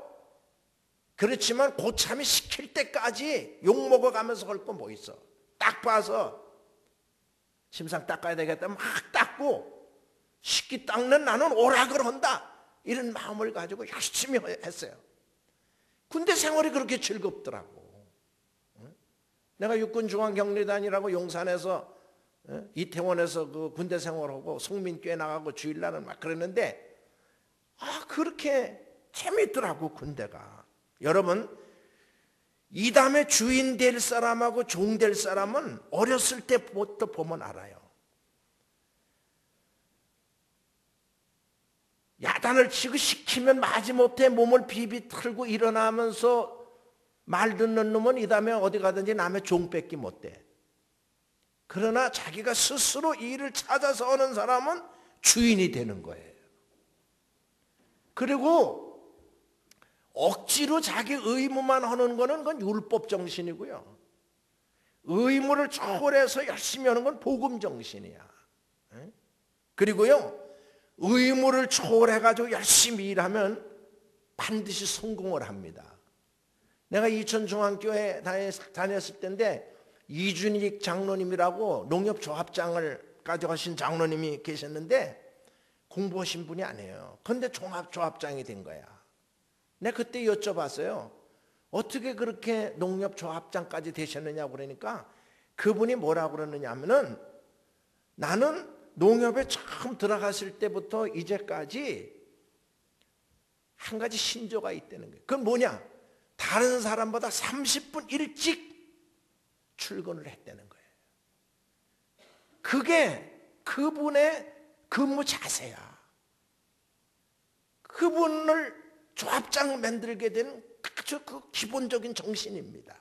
그렇지만 고참이 시킬 때까지 욕먹어가면서 할 거 뭐 있어. 딱 봐서 침상 닦아야 되겠다 막 닦고 식기 닦는 나는 오락을 한다, 이런 마음을 가지고 열심히 했어요. 군대 생활이 그렇게 즐겁더라고. 내가 육군중앙경리단이라고 용산에서 이태원에서 그 군대 생활하고 성민교회 나가고 주일날은 막 그랬는데 그렇게 재밌더라고 군대가. 여러분, 이 다음에 주인 될 사람하고 종 될 사람은 어렸을 때부터 보면 알아요. 야단을 치고 시키면 마지못해 몸을 비비 털고 일어나면서 말 듣는 놈은 이 다음에 어디 가든지 남의 종 뺏기 못 돼. 그러나 자기가 스스로 일을 찾아서 하는 사람은 주인이 되는 거예요. 그리고 억지로 자기 의무만 하는 거는 그건 율법 정신이고요, 의무를 초월해서 열심히 하는 건 복음 정신이야. 그리고요, 의무를 초월해가지고 열심히 일하면 반드시 성공을 합니다. 내가 이천중앙교회 다녔을 때인데 이준익 장로님이라고 농협조합장을 가져가신 장로님이 계셨는데 공부하신 분이 아니에요. 그런데 조합장이 된 거야. 내가 그때 여쭤봤어요. 어떻게 그렇게 농협조합장까지 되셨느냐고 그러니까 그분이 뭐라고 그러느냐 하면은, 나는 농협에 처음 들어갔을 때부터 이제까지 한 가지 신조가 있다는 거예요. 그건 뭐냐? 다른 사람보다 30분 일찍 출근을 했다는 거예요. 그게 그분의 근무 자세야. 그분을 조합장 만들게 된 아주 그 기본적인 정신입니다.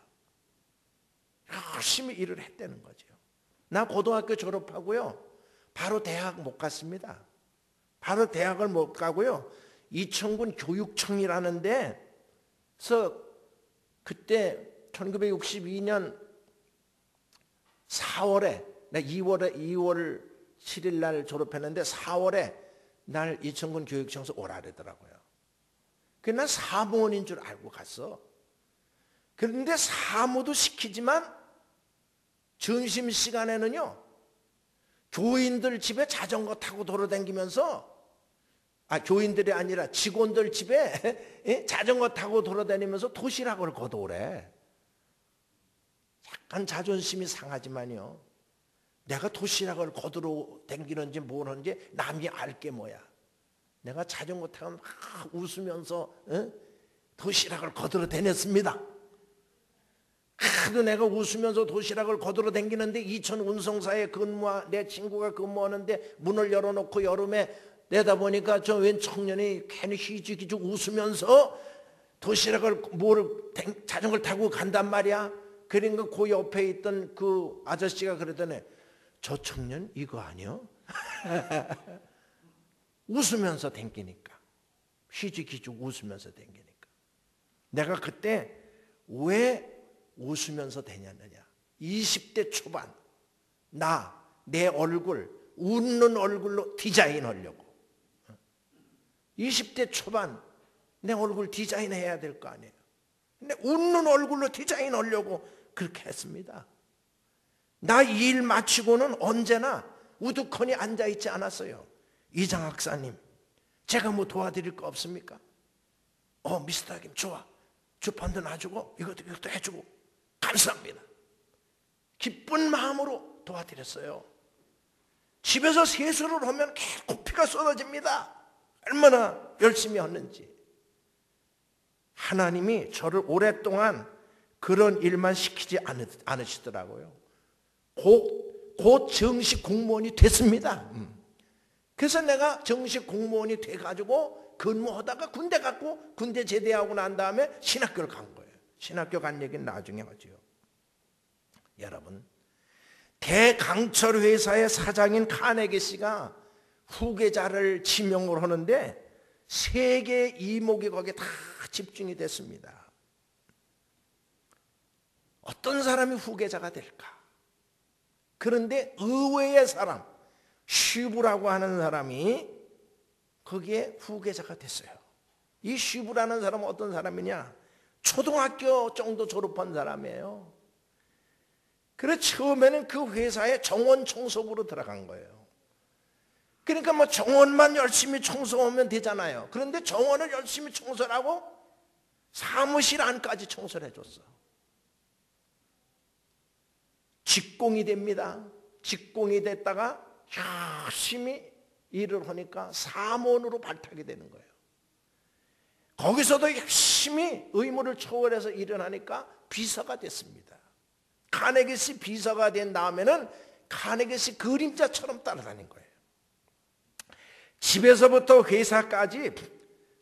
열심히 일을 했다는 거죠. 나 고등학교 졸업하고요, 바로 대학 못 갔습니다. 바로 대학을 못 가고요, 이천군 교육청이라는 데서 그때 1962년 4월에 나 2월 7일 날 졸업했는데 4월에 날 이천군 교육청에서 오라 그러더라고요. 그래서 난 사무원인 줄 알고 갔어. 그런데 사무도 시키지만 점심시간에는요, 교인들 집에 자전거 타고 돌아다니면서, 교인들이 아니라 직원들 집에 자전거 타고 돌아다니면서 도시락을 걷어오래. 약간 자존심이 상하지만요, 내가 도시락을 걷으러 다니는지 뭘 하는지 남이 알게 뭐야. 내가 자전거 타고 막 웃으면서 도시락을 걷으러 다녔습니다. 하도 내가 웃으면서 도시락을 거들어 댕기는데 이천 운송사에 내 친구가 근무하는데 문을 열어놓고 여름에 내다보니까 저 웬 청년이 괜히 희죽희죽 웃으면서 도시락을 자전거를 타고 간단 말이야. 그러니까 그 옆에 있던 그 아저씨가 그러더니 저 청년 이거 아니요? 웃으면서 댕기니까. 희죽희죽 웃으면서 댕기니까. 내가 그때 왜 웃으면서 다녔느냐. 20대 초반 내 얼굴 웃는 얼굴로 디자인하려고. 20대 초반 내 얼굴 디자인해야 될 거 아니에요. 근데 웃는 얼굴로 디자인하려고 그렇게 했습니다. 나 일 마치고는 언제나 우두커니 앉아있지 않았어요. 이장학사님 제가 뭐 도와드릴 거 없습니까? 미스터 하김 좋아. 주판도 놔주고 이것도 해주고 감사합니다. 기쁜 마음으로 도와드렸어요. 집에서 세수를 하면 코피가 쏟아집니다. 얼마나 열심히 했는지. 하나님이 저를 오랫동안 그런 일만 시키지 않으시더라고요. 곧 정식 공무원이 됐습니다. 그래서 내가 정식 공무원이 돼가지고 근무하다가 군대 갔고 군대 제대하고 난 다음에 신학교를 간 거예요. 신학교 간 얘기는 나중에 하죠. 여러분, 대강철 회사의 사장인 카네기 씨가 후계자를 지명을 하는데 세 개의 이목이 거기에 다 집중이 됐습니다. 어떤 사람이 후계자가 될까? 그런데 의외의 사람, 슈브라고 하는 사람이 거기에 후계자가 됐어요. 이 슈브라는 사람은 어떤 사람이냐? 초등학교 정도 졸업한 사람이에요. 그래서 처음에는 그 회사의 정원 청소부로 들어간 거예요. 그러니까 뭐 정원만 열심히 청소하면 되잖아요. 그런데 정원을 열심히 청소를 하고 사무실 안까지 청소를 해줬어. 직공이 됩니다. 직공이 됐다가 열심히 일을 하니까 사무원으로 발탁이 되는 거예요. 거기서도 열심히 의무를 초월해서 일을 하니까 비서가 됐습니다. 카네기 씨 비서가 된 다음에는 카네기 씨 그림자처럼 따라다닌 거예요. 집에서부터 회사까지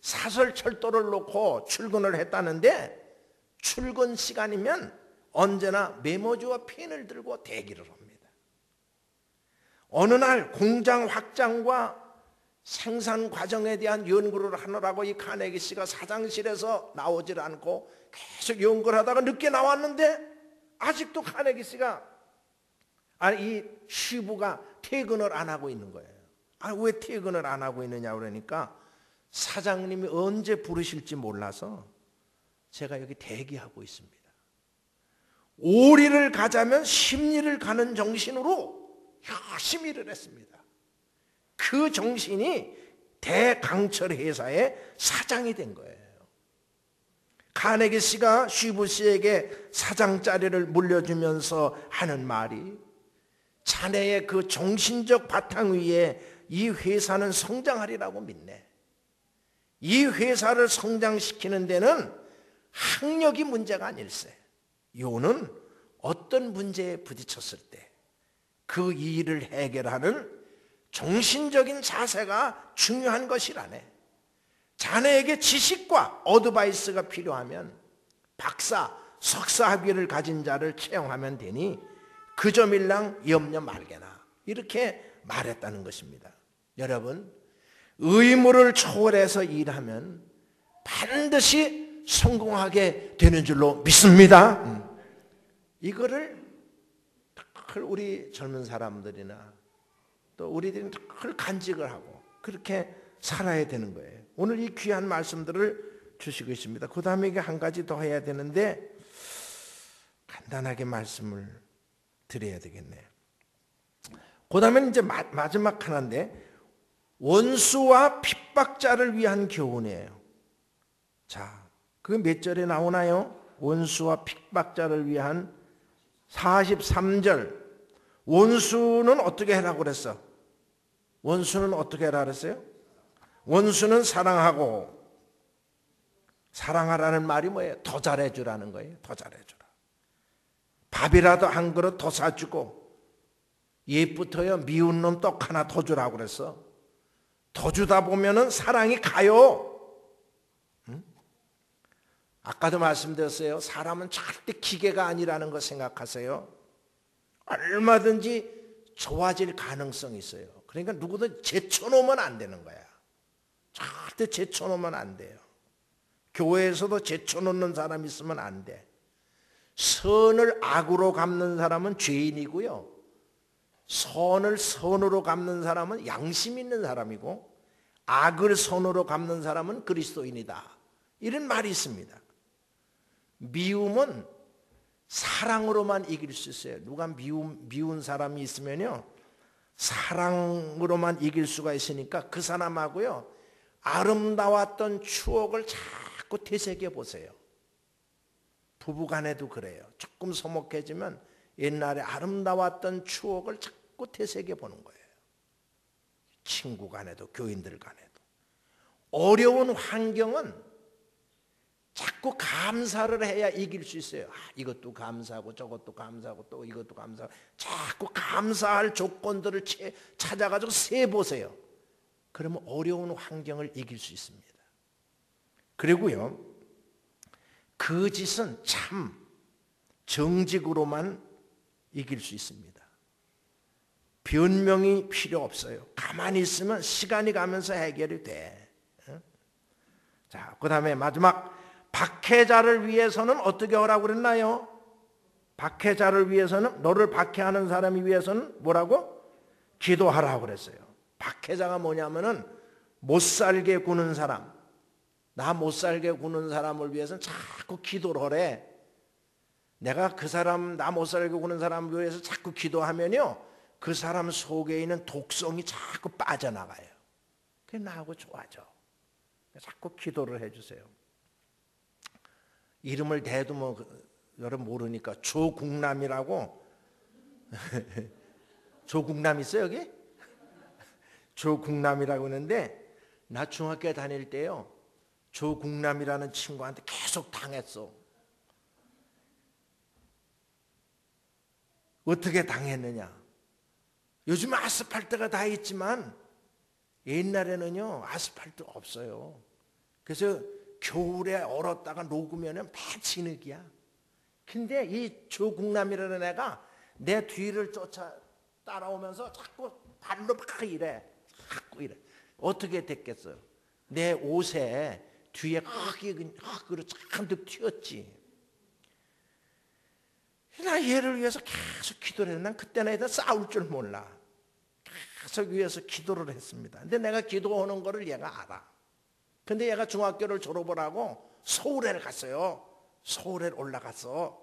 사설철도를 놓고 출근을 했다는데 출근 시간이면 언제나 메모지와 펜을 들고 대기를 합니다. 어느 날 공장 확장과 생산 과정에 대한 연구를 하느라고 이 카네기 씨가 사장실에서 나오질 않고 계속 연구를 하다가 늦게 나왔는데 아직도 카네기 씨가 이 슈브가 퇴근을 안 하고 있는 거예요. 왜 퇴근을 안 하고 있느냐 그러니까 사장님이 언제 부르실지 몰라서 제가 여기 대기하고 있습니다. 오리를 가자면 십리를 가는 정신으로 열심히 일을 했습니다. 그 정신이 대강철 회사의 사장이 된 거예요. 카네기 씨가 슈브 씨에게 사장 자리를 물려주면서 하는 말이 자네의 그 정신적 바탕 위에 이 회사는 성장하리라고 믿네. 이 회사를 성장시키는 데는 학력이 문제가 아닐세. 요는 어떤 문제에 부딪혔을 때 그 일을 해결하는 정신적인 자세가 중요한 것이라네. 자네에게 지식과 어드바이스가 필요하면 박사, 석사 학위를 가진 자를 채용하면 되니 그 점일랑 염려 말게나. 이렇게 말했다는 것입니다. 여러분, 의무를 초월해서 일하면 반드시 성공하게 되는 줄로 믿습니다. 이거를 우리 젊은 사람들이나 또 우리들은 그걸 간직을 하고 그렇게 살아야 되는 거예요. 오늘 이 귀한 말씀들을 주시고 있습니다. 그 다음에 이게 한 가지 더 해야 되는데 간단하게 말씀을 드려야 되겠네요. 그 다음에 이제 마지막 하나인데 원수와 핍박자를 위한 교훈이에요. 자, 그게 몇 절에 나오나요? 원수와 핍박자를 위한 43절. 원수는 어떻게 하라고 그랬어? 원수는 어떻게 하라 그랬어요? 원수는 사랑하고, 사랑하라는 말이 뭐예요? 더 잘해주라는 거예요. 더 잘해주라. 밥이라도 한 그릇 더 사주고 옛부터요 미운 놈 떡 하나 더 주라고 그랬어. 더 주다 보면은 사랑이 가요. 응? 아까도 말씀드렸어요. 사람은 절대 기계가 아니라는 거 생각하세요. 얼마든지 좋아질 가능성이 있어요. 그러니까 누구든 제쳐놓으면 안 되는 거야. 절대 제쳐놓으면 안 돼요. 교회에서도 제쳐놓는 사람이 있으면 안 돼. 선을 악으로 갚는 사람은 죄인이고요. 선을 선으로 갚는 사람은 양심 있는 사람이고 악을 선으로 갚는 사람은 그리스도인이다. 이런 말이 있습니다. 미움은 사랑으로만 이길 수 있어요. 누가 미운 사람이 있으면요 사랑으로만 이길 수가 있으니까 그 사람하고요 아름다웠던 추억을 자꾸 되새겨 보세요. 부부간에도 그래요. 조금 서먹해지면 옛날에 아름다웠던 추억을 자꾸 되새겨 보는 거예요. 친구 간에도 교인들 간에도. 어려운 환경은 자꾸 감사를 해야 이길 수 있어요. 이것도 감사하고 저것도 감사하고 또 이것도 감사하고 자꾸 감사할 조건들을 찾아가지고 세보세요. 그러면 어려운 환경을 이길 수 있습니다. 그리고요 그 짓은 참 정직으로만 이길 수 있습니다. 변명이 필요 없어요. 가만히 있으면 시간이 가면서 해결이 돼. 자, 그 다음에 마지막 박해자를 위해서는 어떻게 하라고 그랬나요? 박해자를 위해서는 너를 박해하는 사람이 위해서는 뭐라고? 기도하라고 그랬어요. 박해자가 뭐냐면은 못살게 구는 사람. 나 못살게 구는 사람을 위해서는 자꾸 기도를 하래. 내가 그 사람 나 못살게 구는 사람을 위해서 자꾸 기도하면요 그 사람 속에 있는 독성이 자꾸 빠져나가요. 그게 나하고 좋아져. 자꾸 기도를 해주세요. 이름을 대도 뭐 여러분 모르니까 조국남이라고 조국남 있어요 여기? 조국남이라고 하는데 나 중학교 다닐 때요 조국남이라는 친구한테 계속 당했어. 어떻게 당했느냐? 요즘 아스팔트가 다 있지만 옛날에는요 아스팔트 없어요. 그래서 겨울에 얼었다가 녹으면 매 진흙이야. 근데 이 조국남이라는 애가 내 뒤를 따라오면서 자꾸 발로 막 이래. 자꾸 이래. 어떻게 됐겠어요? 내 옷에 뒤에 흙으로 잔뜩 튀었지. 나 얘를 위해서 계속 기도를 했는데 난 그때는 애들 싸울 줄 몰라. 계속 위해서 기도를 했습니다. 근데 내가 기도하는 거를 얘가 알아. 근데 얘가 중학교를 졸업을 하고 서울에 갔어요. 서울에 올라갔어.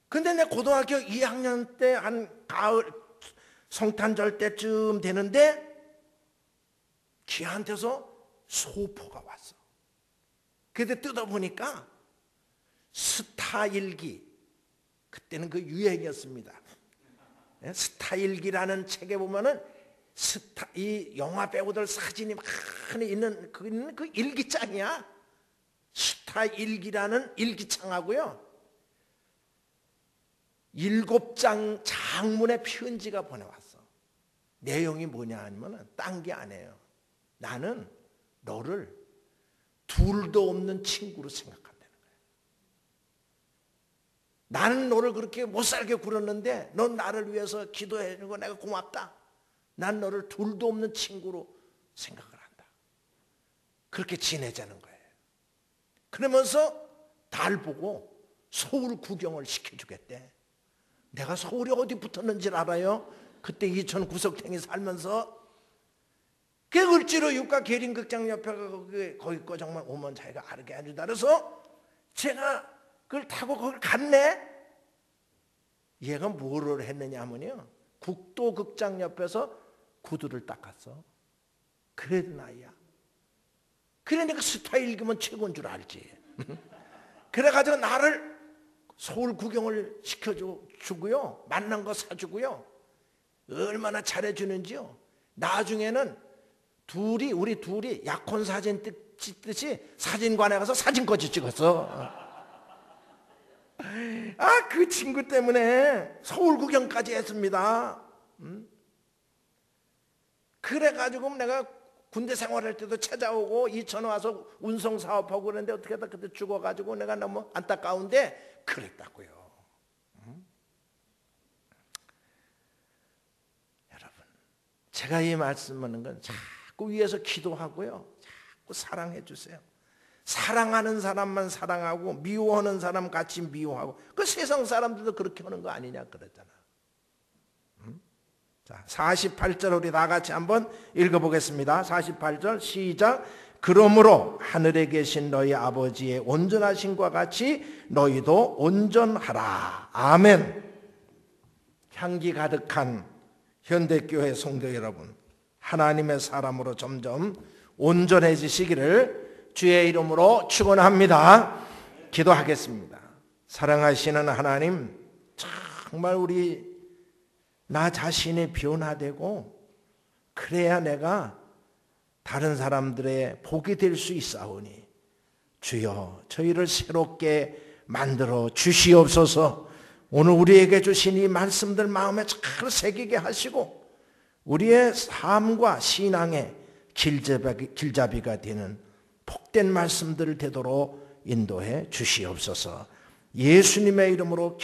근데 내 고등학교 2학년 때 한 가을 성탄절 때쯤 되는데 걔한테서 소포가 왔어. 근데 뜯어보니까 스타일기. 그때는 그 유행이었습니다. 스타일기라는 책에 보면은 이 영화 배우들 사진이 많이 있는 그 일기장이야. 스타일기라는 일기장하고요 7장 장문의 편지가 보내왔어. 내용이 뭐냐 하면은 딴 게 아니에요. 나는 너를 둘도 없는 친구로 생각한다는 거야. 나는 너를 그렇게 못살게 굴었는데 넌 나를 위해서 기도해 주고 내가 고맙다. 난 너를 둘도 없는 친구로 생각을 한다. 그렇게 지내자는 거예요. 그러면서 달 보고 서울 구경을 시켜주겠대. 내가 서울이 어디 붙었는지 알아요? 그때 이천 구석탱이 살면서 그 을지로 육가 계림극장 옆에 거기 거 정말 오면 자기가 알게 해주다 그래서 제가 그걸 타고 거길 갔네. 얘가 뭐를 했느냐 하면요 국도극장 옆에서 구두를 닦았어. 그래도 나이야. 그러니까 스타일기면 최고인 줄 알지. 그래가지고 나를 서울 구경을 시켜주고요 만난 거 사주고요 얼마나 잘해주는지요. 나중에는 우리 둘이 약혼 사진 찍듯이 사진관에 가서 사진까지 찍었어. 그 친구 때문에 서울 구경까지 했습니다. 그래가지고 내가 군대 생활할 때도 찾아오고 이천 와서 운송 사업하고 그러는데 어떻게 하다 그때 죽어가지고 내가 너무 안타까운데 그랬다고요. 여러분, 제가 이 말씀하는 건 자꾸 위에서 기도하고요. 자꾸 사랑해 주세요. 사랑하는 사람만 사랑하고 미워하는 사람 같이 미워하고 그 세상 사람들도 그렇게 하는 거 아니냐 그러잖아. 자, 48절 우리 다 같이 한번 읽어보겠습니다. 48절 시작. 그러므로 하늘에 계신 너희 아버지의 온전하심과 같이 너희도 온전하라. 아멘. 향기 가득한 현대교회 성도 여러분, 하나님의 사람으로 점점 온전해지시기를 주의 이름으로 축원합니다. 기도하겠습니다. 사랑하시는 하나님, 정말 나 자신이 변화되고 그래야 내가 다른 사람들의 복이 될 수 있사오니 주여 저희를 새롭게 만들어 주시옵소서. 오늘 우리에게 주신 이 말씀들 마음에 잘 새기게 하시고 우리의 삶과 신앙의 길잡이가 되는 복된 말씀들을 되도록 인도해 주시옵소서. 예수님의 이름으로